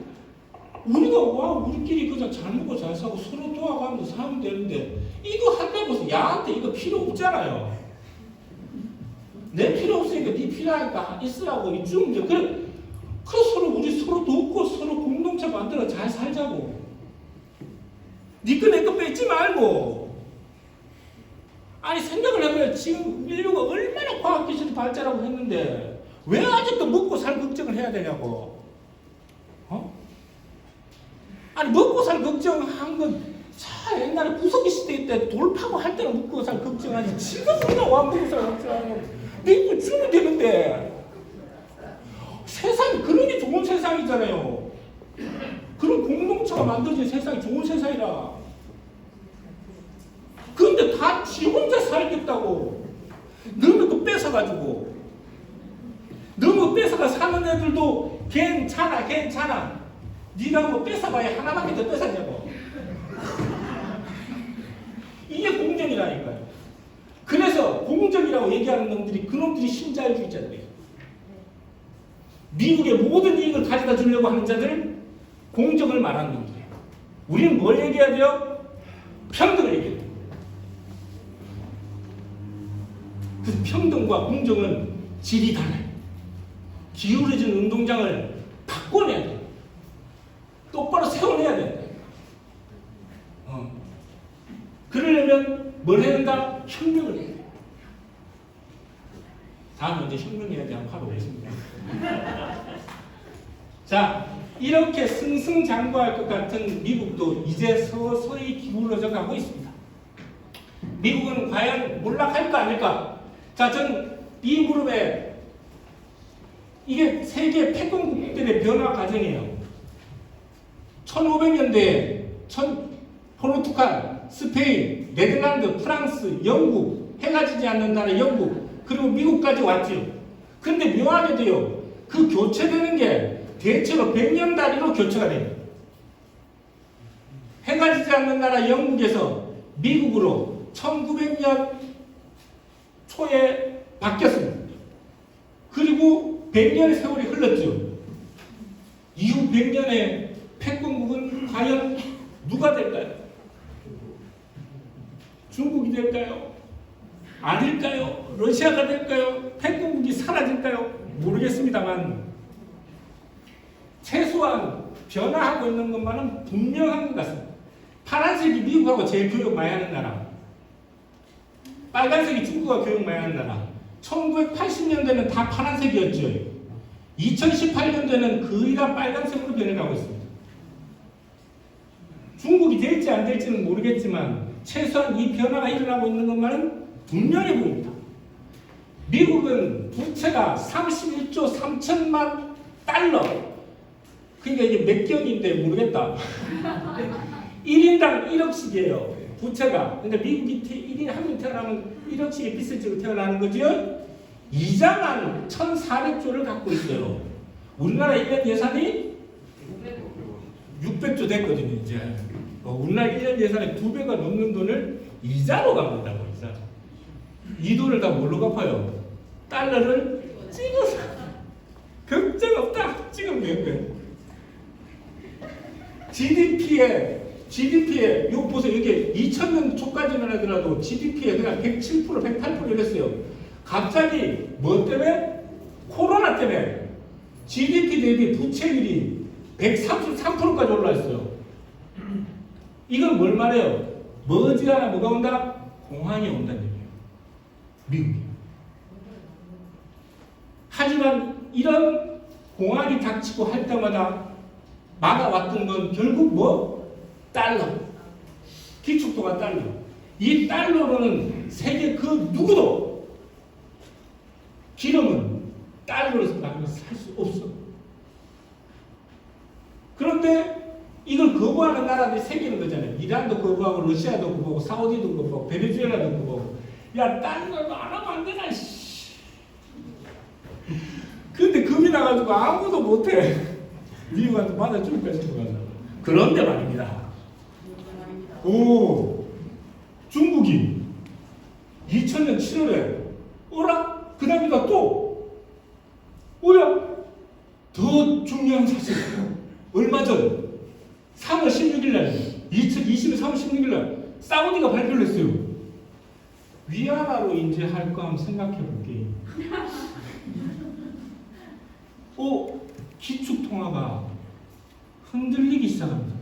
우리가 우리끼리 그냥 잘 먹고 잘 사고 서로 도와가면서 살면 되는데 이거 한다고 해서 야한테 이거 필요 없잖아요. 내 필요 없으니까 네 필요하니까 있으라고 이쯤 이제 그래 우리 서로 돕고 서로 공동체 만들어 잘 살자고. 네 거 내 거 뺏지 말고. 아니 생각을 해봐요. 지금 인류가 얼마나 과학기술이 발달하고 했는데 왜 아직도 먹고 살 걱정을 해야 되냐고. 아니 먹고 살 걱정한 건 자 옛날에 구석기 시대 때 돌 파고 할 때는 먹고 살 걱정하지 지금 우리가 와 먹고 살 걱정하는 건 내 입고 주면 되는데 세상이 그런 게 좋은 세상이잖아요. 그런 공동체가 만들어진 세상이 좋은 세상이라. 그런데 다 지 혼자 살겠다고 너무 그 뺏어가지고 너무 뺏어가 사는 애들도 괜찮아 네가 뭐 뺏어봐야 하나밖에 더 뺏었냐고. 이게 공정이라니까요. 그래서 공정이라고 얘기하는 놈들이 그놈들이 신자유주의자들이에요. 미국의 모든 이익을 가져다 주려고 하는 자들 공정을 말하는 놈들이에요. 우리는 뭘 얘기해야 돼요? 평등을 얘기해야 돼요. 그 평등과 공정은 질이 달라요. 기울어진 운동장을 바꿔내야 돼요. 똑바로 세워내야 된다. 그러려면 뭘 해야 된다? 혁명을 해야 돼요. 다음에 이제 혁명에 대한 화로 오겠습니다. 자, 이렇게 승승장구할 것 같은 미국도 이제 서서히 기울어져 가고 있습니다. 미국은 과연 몰락할까 아닐까? 자, 전 이 무릎에 이게 세계 패권국들의 변화 과정이에요. 1500년대에 포르투갈, 스페인, 네덜란드, 프랑스, 영국, 해가 지지 않는 나라 영국, 그리고 미국까지 왔죠. 근데 묘하게도요, 그 교체되는 게 대체로 100년 단위로 교체가 돼요. 해가 지지 않는 나라 영국에서 미국으로 1900년 초에 바뀌었습니다. 그리고 100년의 세월이 흘렀죠. 이후 100년의 패권국은 과연 누가 될까요? 중국이 될까요? 아닐까요? 러시아가 될까요? 핵공국이 사라질까요? 모르겠습니다만 최소한 변화하고 있는 것만은 분명한 것 같습니다. 파란색이 미국하고 제일 교육 많이 하는 나라, 빨간색이 중국과 교육 많이 하는 나라. 1980년대는 다 파란색이었죠. 2018년도에는 거의 다 빨간색으로 변해가고 있습니다. 중국이 될지 안 될지는 모르겠지만 최소한 이 변화가 일어나고 있는 것만은 분명해 보입니다. 미국은 부채가 31조 3천만 달러. 그러니까 이게 몇 개월인데 모르겠다. 1인당 1억씩이에요. 부채가. 근데 미국이 1인 한 명 태어나면 1억씩의 빚을 지고 태어나는 거죠. 이자만 1,400조를 갖고 있어요. 우리나라 1년 예산이 600조 됐거든요, 이제. 우리나라 1년 예산의 2배가 넘는 돈을 이자로 갚는다고, 이자. 이 돈을 다 뭘로 갚아요? 달러를 찍어서. 걱정 없다. 찍으면 되는 거예요. GDP에, 요 보세요. 이게 2000년 초까지만 하더라도 GDP에 그냥 107%, 108% 이랬어요. 갑자기 뭐 때문에? 코로나 때문에 GDP 대비 부채율이 133%까지 올라왔어요. 이건 뭘 말해요? 머지않아 뭐가 온다? 공황이 온다는 얘기예요. 미국이. 하지만 이런 공황이 닥치고 할 때마다 막아왔던 건 결국 뭐? 달러. 기축통화 달러. 이 달러로는 세계 그 누구도 기름은 달러로 살 수 없어. 그런데 이걸 거부하는 나라들이 생기는 거잖아요. 이란도 거부하고 러시아도 거부하고 사우디도 거부하고 베네수엘라도 거부하고. 야, 달러로 안 하면 안 되나 씨. 근데 겁이 나가지고 아무도 못해. 미국한테 맞아 죽을 거야 싶어 가지고. 그런데 말입니다. 중국이 2000년 7월에 어라? 그 다음이다 또 뭐야? 더 중요한 사실. 얼마 전 3월 16일날 2020년 3월 16일날 사우디가 발표를 했어요. 위안화로 이제 할 거 한번 생각해 볼게. 기축통화가 흔들리기 시작합니다.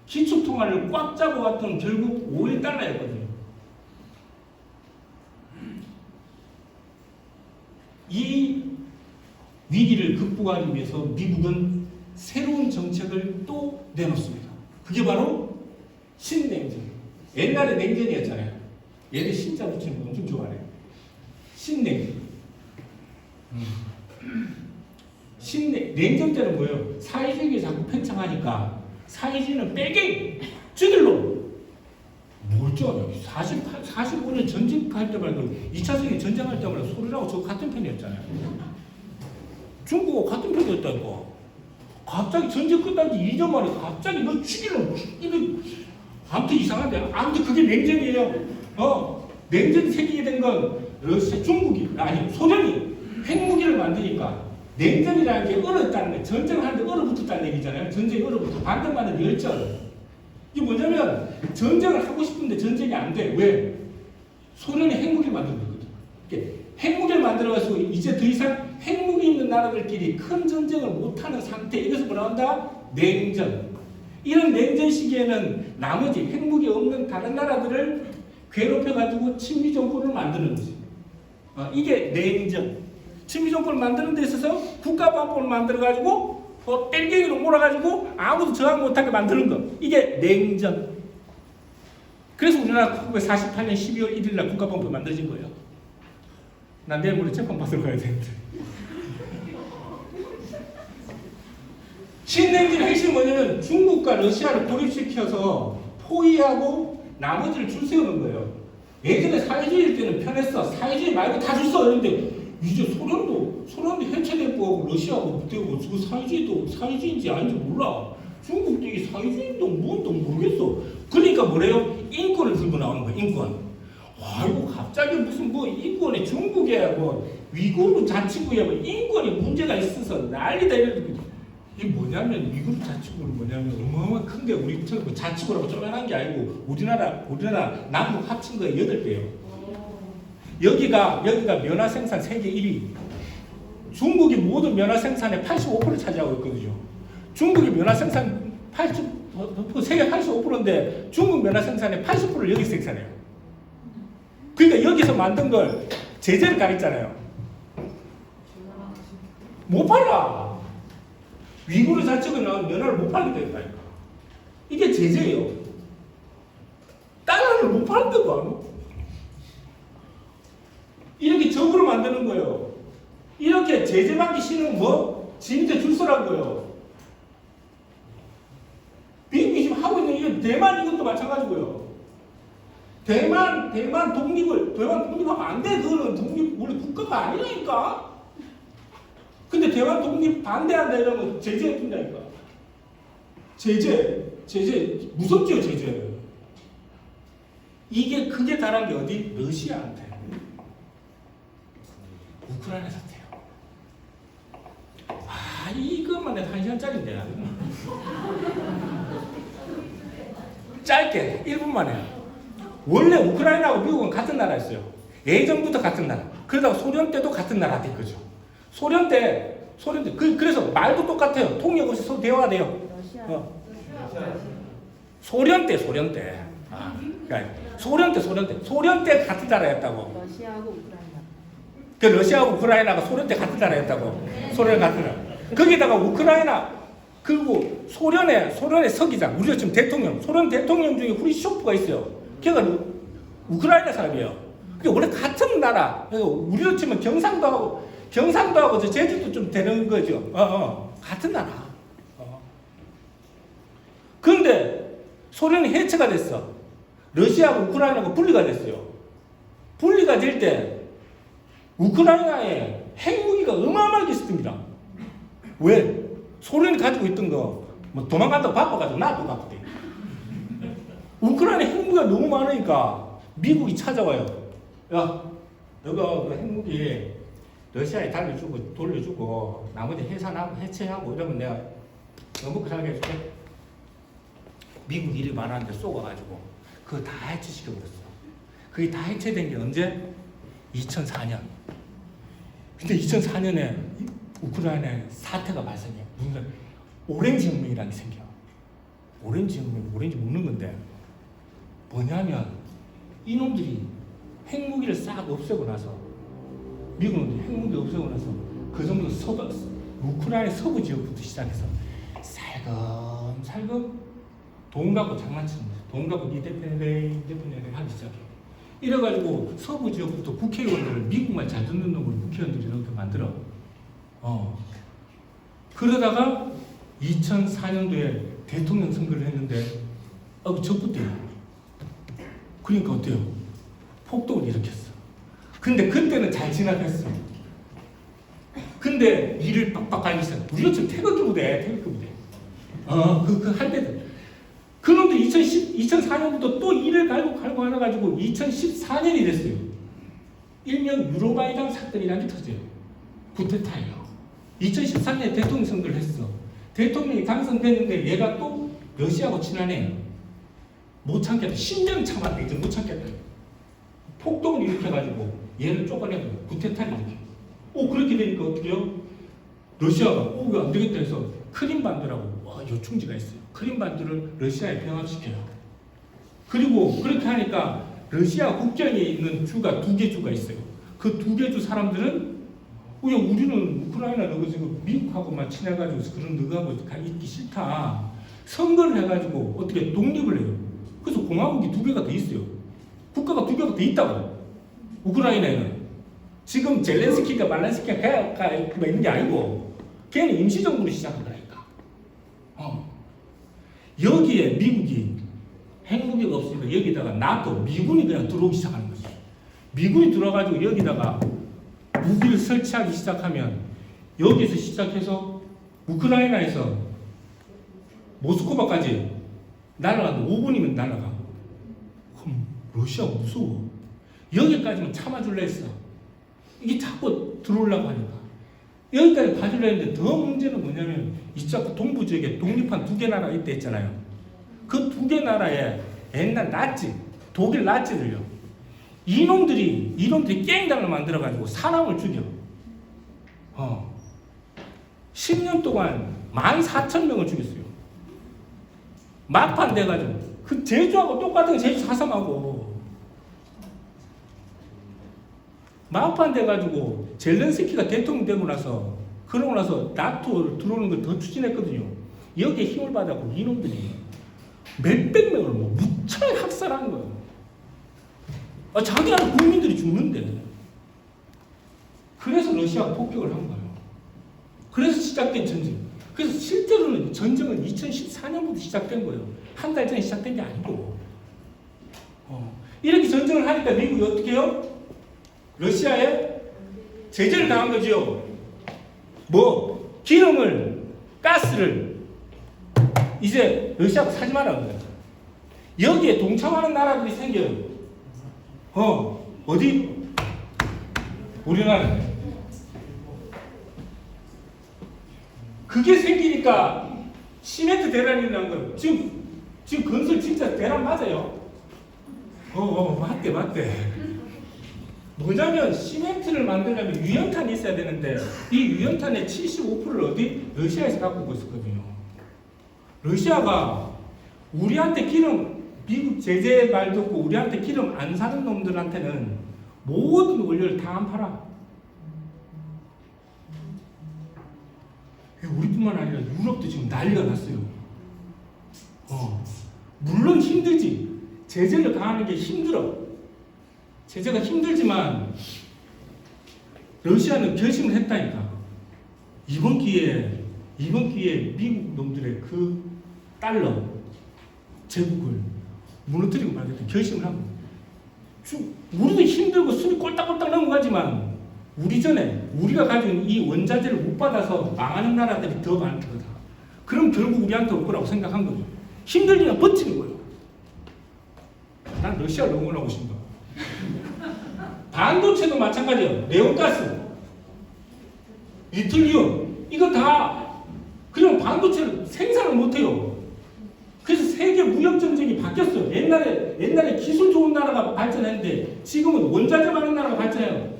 기축통화를 꽉 잡고 갔던 결국 5달러였거든요. 이 위기를 극복하기 위해서 미국은 새로운 정책을 또 내놓습니다. 그게 바로 신냉전. 옛날에 냉전이었잖아요. 얘들 신자 붙이는 거 엄청 좋아해요. 신냉전. 냉전 때는 뭐예요? 사회주의가 자꾸 팽창하니까 사회주의는 빼갱! 쥐들로! 뭐죠? 45년 전쟁할 때말고 2차 세계 전쟁할 때마다 소리라고 저 같은 편이었잖아요. 중국하고 같은 편이었다니까. 갑자기 전쟁 끝난 지 2년 만에 갑자기 너 죽이려고 아무튼 이상한데 아무튼 그게 냉전이에요. 냉전이 생기게 된 건 소련이 핵무기를 만드니까 냉전이라는 게 얼었다는 거예요. 전쟁을 하는데 얼어붙었다는 얘기잖아요. 전쟁이 얼어붙어 반대받는 열전. 이게 뭐냐면 전쟁을 하고 싶은데 전쟁이 안 돼. 왜? 소련이 핵무기를 만든 거거든. 핵무기를 만들어가지고 이제 더 이상 핵무기 있는 나라들끼리 큰 전쟁을 못하는 상태. 이것을 뭐라 한다? 냉전. 이런 냉전 시기에는 나머지 핵무기 없는 다른 나라들을 괴롭혀가지고 친미정권을 만드는 거지. 이게 냉전. 친미정권을 만드는 데 있어서 국가보안법을 만들어가지고 땡땡이로 몰아가지고 아무도 저항 못하게 만드는 거. 이게 냉전. 그래서 우리나라 1948년 12월 1일 날 국가보안법이 만들어진 거예요. 난 내일 모레 재판 받으러 가야 되는데. 신냉전의 핵심이 뭐냐면 중국과 러시아를 고립시켜서 포위하고 나머지를 줄 세우는 거예요. 예전에 사회주의일 때는 편했어. 사회주의 말고 다 줄 서 있는데 이제 소련도 해체되고 러시아하고 되고 그 사회주의인지 아닌지 몰라. 중국도 이게 사회주의인도 뭔도 모르겠어. 그러니까 뭐래요? 인권을 들고 나오는 거야. 인권. 아이고 갑자기 무슨 뭐 인권에 중국에 뭐 위구르 자치구에 뭐 인권이 문제가 있어서 난리다 이러는데 이게 뭐냐면 위구르 자치구는 뭐냐면 어마어마한 큰데 우리처럼 뭐 자치구라고 쪼만한 게 아니고 우리나라 남북 합친 거에 8배예요. 여기가 면화 생산 세계 1위. 중국이 모든 면화 생산의 85%를 차지하고 있거든요. 중국이 면화 생산 세계 85%인데 중국 면화 생산의 80%를 여기서 생산해요. 그러니까 여기서 만든 걸 제재를 가했잖아요. 못 팔아. 위구르 자체가 나온 면화를 못 팔게 된다니까. 이게 제재예요. 달러를 못 팔다고 하노? 이렇게 적으로 만드는 거예요. 이렇게 제재받기 싫으면 뭐? 지인들 줄 서란 거예요. 미국이 지금 하고 있는 이게 대만 이것도 마찬가지고요. 대만 독립하면 안 돼. 그거는 우리 국가가 아니라니까. 근데 대만 독립 반대한다 이러면 제재해 준다니까. 제재 무섭죠, 제재. 이게 크게 달한 게 어디? 러시아한테. 우크라이나 사태요. 아, 이것만 해도 1시간짜리인데. 짧게 1분 만에. 원래 우크라이나하고 미국은 같은 나라였어요. 예전부터 같은 나라. 그러다가 소련 때도 같은 나라 된 거죠. 소련 때 그래서 말도 똑같아요. 통역 없이 대화가 돼요. 소련 때. 그러니까 소련 때 같은 나라였다고. 러시아하고 우크라이나. 그 러시아하고 우크라이나가 소련 때 같은 나라였다고. 소련 같은 나라. 거기다가 우크라이나 그리고 소련의 서기장, 우리가 지금 대통령, 소련 대통령 중에 후리쇼프가 있어요. 걔가 우크라이나 사람이에요. 그게 원래 같은 나라. 우리로 치면 경상도하고 저 제주도 좀 되는 거죠. 같은 나라. 그런데 소련이 해체가 됐어. 러시아하고 우크라이나가 분리가 됐어요. 분리가 될 때 우크라이나에 핵무기가 어마어마하게 있습니다. 왜? 소련이 가지고 있던 거 뭐 도망간다고 바빠가지고 나도 바쁘대. 우크라이나 핵무기가 너무 많으니까 미국이 찾아와요. 야, 너가 그 핵무기 러시아에 돌려주고 나머지 해체하고 이러면 내가 너무 그 살게 해줄게. 미국 일이 많았는데 쏘아가지고 그거 다 해체시켜버렸어. 그게 다 해체된 게 언제? 2004년. 근데 2004년에 우크라이나에 사태가 발생해요. 무슨 오렌지 혁명이라는 게 생겨. 오렌지 먹는 건데 뭐냐면 이놈들이 핵무기를 싹 없애고 나서 미국은 핵무기 없애고 나서 그 정도 우크라이나 서부 지역부터 시작해서 살금 돈 갖고 장난치는 거죠. 돈 갖고 이 대표네 하기 시작해요. 이래가지고 서부 지역부터 국회의원들을 미국말 잘 듣는 놈으로 국회의원들이 이렇게 만들어. 그러다가 2004년도에 대통령 선거를 했는데 적부대요. 그러니까 어때요? 폭동을 일으켰어. 근데 그때는 잘 진압했어. 근데 일을 빡빡 갈기 시작해. 우리가 지금 태극기 부대. 할 때도. 그놈들 2004년부터 또 일을 갈고 하나가지고 2014년이 됐어요. 일명 유로바이당 사건이라는 게 터져요. 쿠데타예요. 2014년에 대통령 선거를 했어. 대통령이 당선됐는데 얘가 또 러시아하고 친하네. 못 참겠다. 10년 참았대. 이제 못 참겠다. 폭동을 일으켜가지고 얘를 쫓아내고 쿠데타를 일으켜. 그렇게 되니까 어떻게 해요? 러시아가 왜 안 되겠다 해서 크림반도라고 요충지가 있어요. 크림반도를 러시아에 병합시켜요. 그리고 그렇게 하니까 러시아 국경에 있는 주가 2개 주가 있어요. 그 2개 주 사람들은 왜 우리는 우크라이나는 지금 미국하고만 친해가지고 그런 너하고 있기 싫다. 선거를 해가지고 어떻게 독립을 해요. 그래서 공화국이 2개가 더 있어요. 국가가 2개가 더 있다고. 우크라이나에는 지금 젤렌스키가 말란스키가 있는 게 아니고 걔는 임시정부를 시작한 거라니까. 여기에 미국이 핵무기가 없으니까 여기다가 나토 미군이 그냥 들어오기 시작하는 거지. 미군이 들어가지고 여기다가 무기를 설치하기 시작하면 여기서 시작해서 우크라이나에서 모스크바까지 날아가도 5분이면 날아가. 그럼 러시아 무서워. 여기까지만 참아줄래 했어. 이게 자꾸 들어오려고 하니까. 여기까지 봐주려 했는데 더 문제는 뭐냐면 이쪽 동부 지역에 독립한 2개 나라가 있다 했잖아요. 그 2개 나라에 옛날 독일 나치들요. 이놈들이 깽단을 만들어가지고 사람을 죽여. 10년 동안 14,000명을 죽였어요. 막판 돼가지고. 그 제주하고 똑같은 거 제주 4.3하고. 막판 돼가지고 젤렌스키가 대통령 되고 나서 그러고 나서 나토 들어오는 걸 더 추진했거든요. 여기에 힘을 받아고 이놈들이 몇백 명을 뭐 무차히 학살한 거예요. 자기한테 국민들이 죽는데. 그래서 러시아가 폭격을 한 거예요. 그래서 시작된 전쟁. 그래서 실제로는 전쟁은 2014년부터 시작된 거예요. 한 달 전에 시작된 게 아니고. 이렇게 전쟁을 하니까 미국이 어떻게 해요? 러시아에 제재를 당한 거죠. 뭐 기름을, 가스를 이제 러시아가 사지 말라는 거예요. 여기에 동참하는 나라들이 생겨요. 어디? 우리나라. 그게 생기니까 시멘트 대란이 일어난 거예요. 지금 건설 진짜 대란 맞아요. 맞대. 뭐냐면 시멘트를 만들려면 유연탄이 있어야 되는데 이 유연탄의 75%를 어디? 러시아에서 갖고 오고 있었거든요. 러시아가 우리한테 미국 제재 말 듣고 우리한테 기름 안 사는 놈들한테는 모든 원료를 다 안 팔아. 우리뿐만 아니라 유럽도 지금 난리가 났어요. 물론 힘들지. 제재를 가하는 게 힘들어. 제재가 힘들지만 러시아는 결심을 했다니까. 이번 기회에 미국 놈들의 그 달러 제국을 무너뜨리고 말겠다 결심을 하고. 우리도 힘들고 숨이 꼴딱꼴딱 넘어가지만 우리 전에 우리가 가진 이 원자재를 못 받아서 망하는 나라들이 더 많다. 그럼 결국 우리한테 올 거라고 생각한 거죠. 힘들지만 버티는 거예요. 난 러시아를 응원하고 싶다. 반도체도 마찬가지예요. 네온가스, 리튬이온 이거 다 그냥 반도체를 생산을 못해요. 그래서 세계 무역 전쟁이 바뀌었어요. 옛날에 기술 좋은 나라가 발전했는데 지금은 원자재 많은 나라가 발전해요.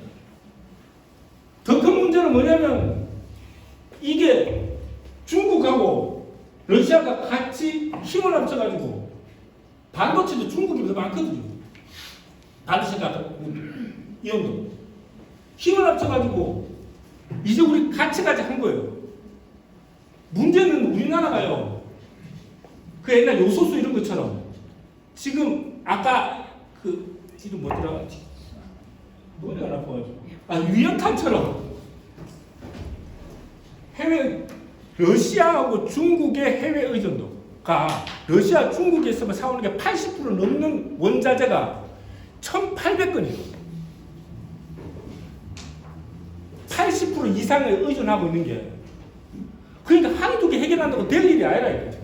더 큰 문제는 뭐냐면 이게 중국하고 러시아가 같이 힘을 합쳐가지고 반도체도 중국이 더 많거든요. 반도체가 이온도 힘을 합쳐가지고 이제 우리 같이 한 거예요. 문제는 우리나라가요. 그 옛날 요소수 이런 것처럼 지금 아까 그 이름 뭐더라? 머리가 나빠가지고 유연탄처럼 러시아하고 중국의 해외 의존도가 러시아 중국에서만 사오는 게 80% 넘는 원자재가 1,800건이에요. 80% 이상을 의존하고 있는 게 그러니까 한두 개 해결한다고 될 일이 아니라 이거죠.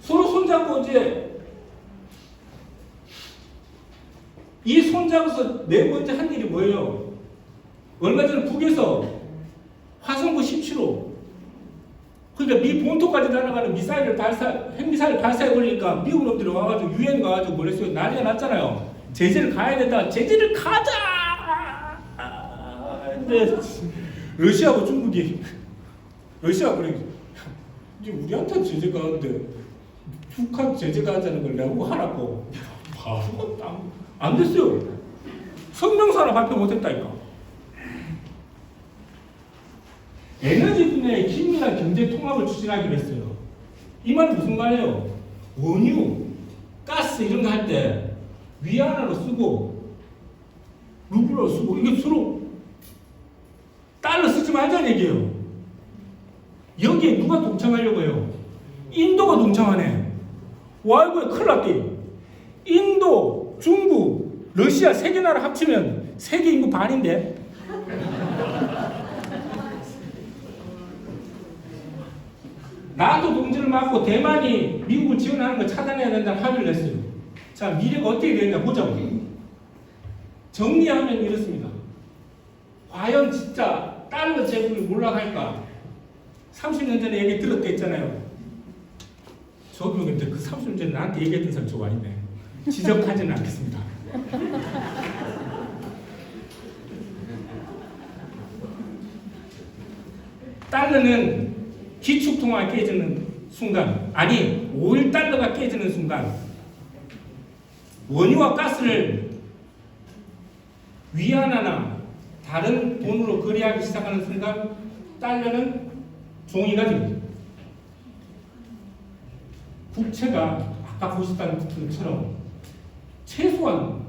서로 손잡고 이제 이 손잡아서 네 번째 한 일이 뭐예요? 얼마 전에 북에서 화성구 17호 그러니까 미 본토까지 날아가는 핵미사일 발사해 버리니까 미국 놈들이 와가지고 유엔 가가지고 뭐랬어요? 난리가 났잖아요. 제재를 가야 된다. 제재를 가자. 근데 러시아하고 중국이 러시아가 그래 이제 우리한테 제재 가는데 북한 제재 가자는 걸 내가 뭐 하라고. 안 됐어요. 성명서 하나 발표 못했다니까. 에너지 분야의 긴밀한 경제 통합을 추진하기로 했어요. 이 말은 무슨 말이에요? 원유, 가스 이런 거 할 때 위안화로 쓰고 루블로 쓰고 이게 서로 달러 쓰지 말자는 얘기예요. 여기에 누가 동참하려고 해요? 인도가 동참하네. 와 이거 큰일 났대. 인도, 중국, 러시아 세 개 나라 합치면 세계 인구 반인데. 나토 동지를 막고 대만이 미국을 지원하는 걸 차단해야 된다는 합의를 했어요. 자, 미래가 어떻게 되느냐 보자고. 정리하면 이렇습니다. 과연 진짜 달러 제국이 올라갈까? 30년 전에 얘기 들었다 했잖아요. 저도 근데 그 30년 전에 나한테 얘기했던 사람 저거 아닌데 지적하지는 않겠습니다. 달러는 기축통화가 깨지는 순간, 아니 5일 달러가 깨지는 순간 원유와 가스를 위안화나 다른 돈으로 거래하기 시작하는 순간 달러는 종이가 됩니다. 국채가 아까 보셨다는 것처럼 최소한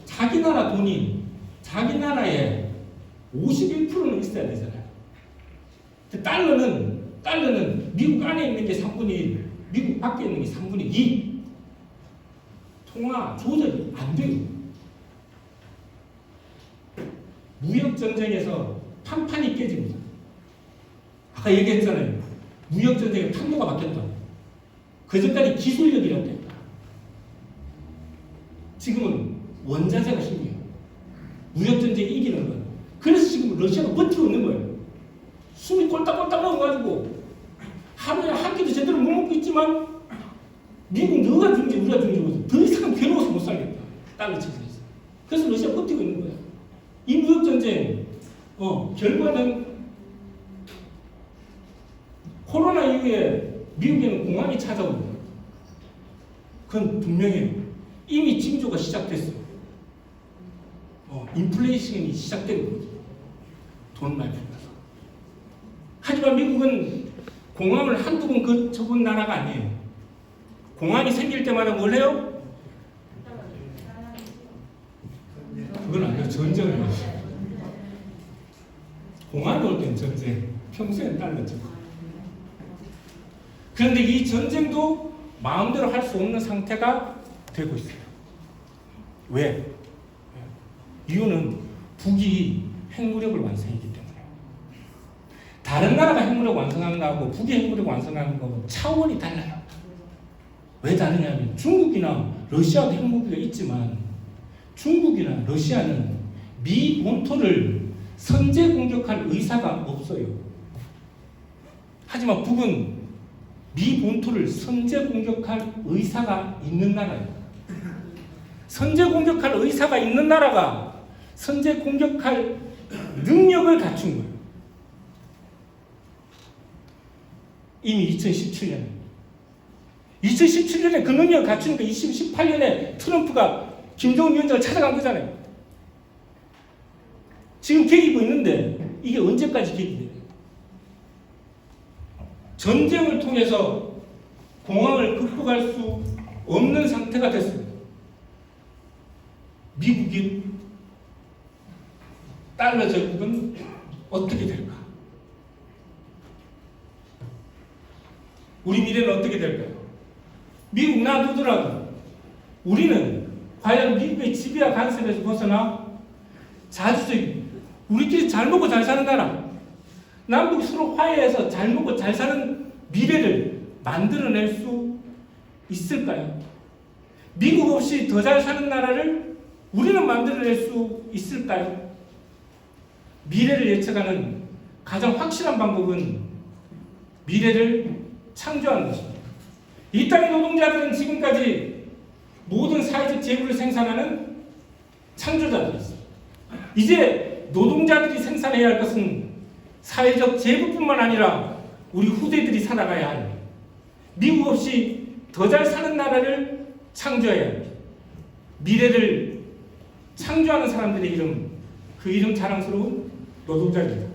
자기 나라 돈이 자기 나라에 51%는 있어야 되잖아요. 달러는 미국 안에 있는 게 3분의 1, 미국 밖에 있는 게 3분의 2. 통화 조절이 안 돼요. 무역 전쟁에서 판판이 깨집니다. 아까 얘기했잖아요. 무역 전쟁에 판도가 바뀌었다. 그 전까지 기술력이라고 했다. 지금은 원자재가 힘이에요. 무역 전쟁이 이기는 거예요. 그래서 지금 러시아가 버티고 있는 거예요. 숨이 꼴딱꼴딱 먹어가지고 하루에 한 끼도 제대로 못 먹고 있지만 미국 너가 중지 우리가 중지 더 이상 괴로워서 못 살겠다. 달러 측에서. 그래서 러시아 버티고 있는 거야. 이 무역 전쟁 결과는 코로나 이후에 미국에는 공황이 찾아옵니다. 그건 분명해요. 이미 징조가 시작됐어요. 인플레이션이 시작된 거죠. 돈 많이 풀려서. 하지만 미국은 공황을 한두 번 거쳐본 나라가 아니에요. 공황이 생길 때마다 뭘 해요? 그건 아니에요. 전쟁을 해요. 공황이 올 때는 전쟁, 평소에는 달랐죠. 그런데 이 전쟁도 마음대로 할 수 없는 상태가 되고 있어요. 왜? 이유는 북이 핵무력을 완성했기 때문에. 다른 나라가 핵무력 완성하는 거하고 북이 핵무력 완성하는 거하고 차원이 달라요. 왜 다르냐면 중국이나 러시아도 핵무기가 있지만 중국이나 러시아는 미 본토를 선제 공격할 의사가 없어요. 하지만 북은 미 본토를 선제 공격할 의사가 있는 나라예요. 선제 공격할 의사가 있는 나라가 선제 공격할 능력을 갖춘 거예요. 이미 2017년에 그 능력을 갖추니까 2018년에 트럼프가 김정은 위원장을 찾아간 거잖아요. 지금 계기고 있는데 이게 언제까지 계기돼요? 전쟁을 통해서 공황을 극복할 수 없는 상태가 됐습니다. 미국이 달러 제국은 어떻게 될까? 우리 미래는 어떻게 될까요? 미국 놔두더라도 우리는 과연 미국의 지배와 간섭에서 벗어나 자주적인 우리끼리 잘 먹고 잘 사는 나라, 남북이 서로 화해해서 잘 먹고 잘 사는 미래를 만들어낼 수 있을까요? 미국 없이 더 잘 사는 나라를 우리는 만들어낼 수 있을까요? 미래를 예측하는 가장 확실한 방법은 미래를 창조하는 것입니다. 이 땅의 노동자들은 지금까지 모든 사회적 재물을 생산하는 창조자들이었어요. 이제 노동자들이 생산해야 할 것은 사회적 재부뿐만 아니라 우리 후대들이 살아가야 할 미국 없이 더 잘 사는 나라를 창조해야 합니다. 미래를 창조하는 사람들의 이름, 그 이름 자랑스러운 노동자입니다.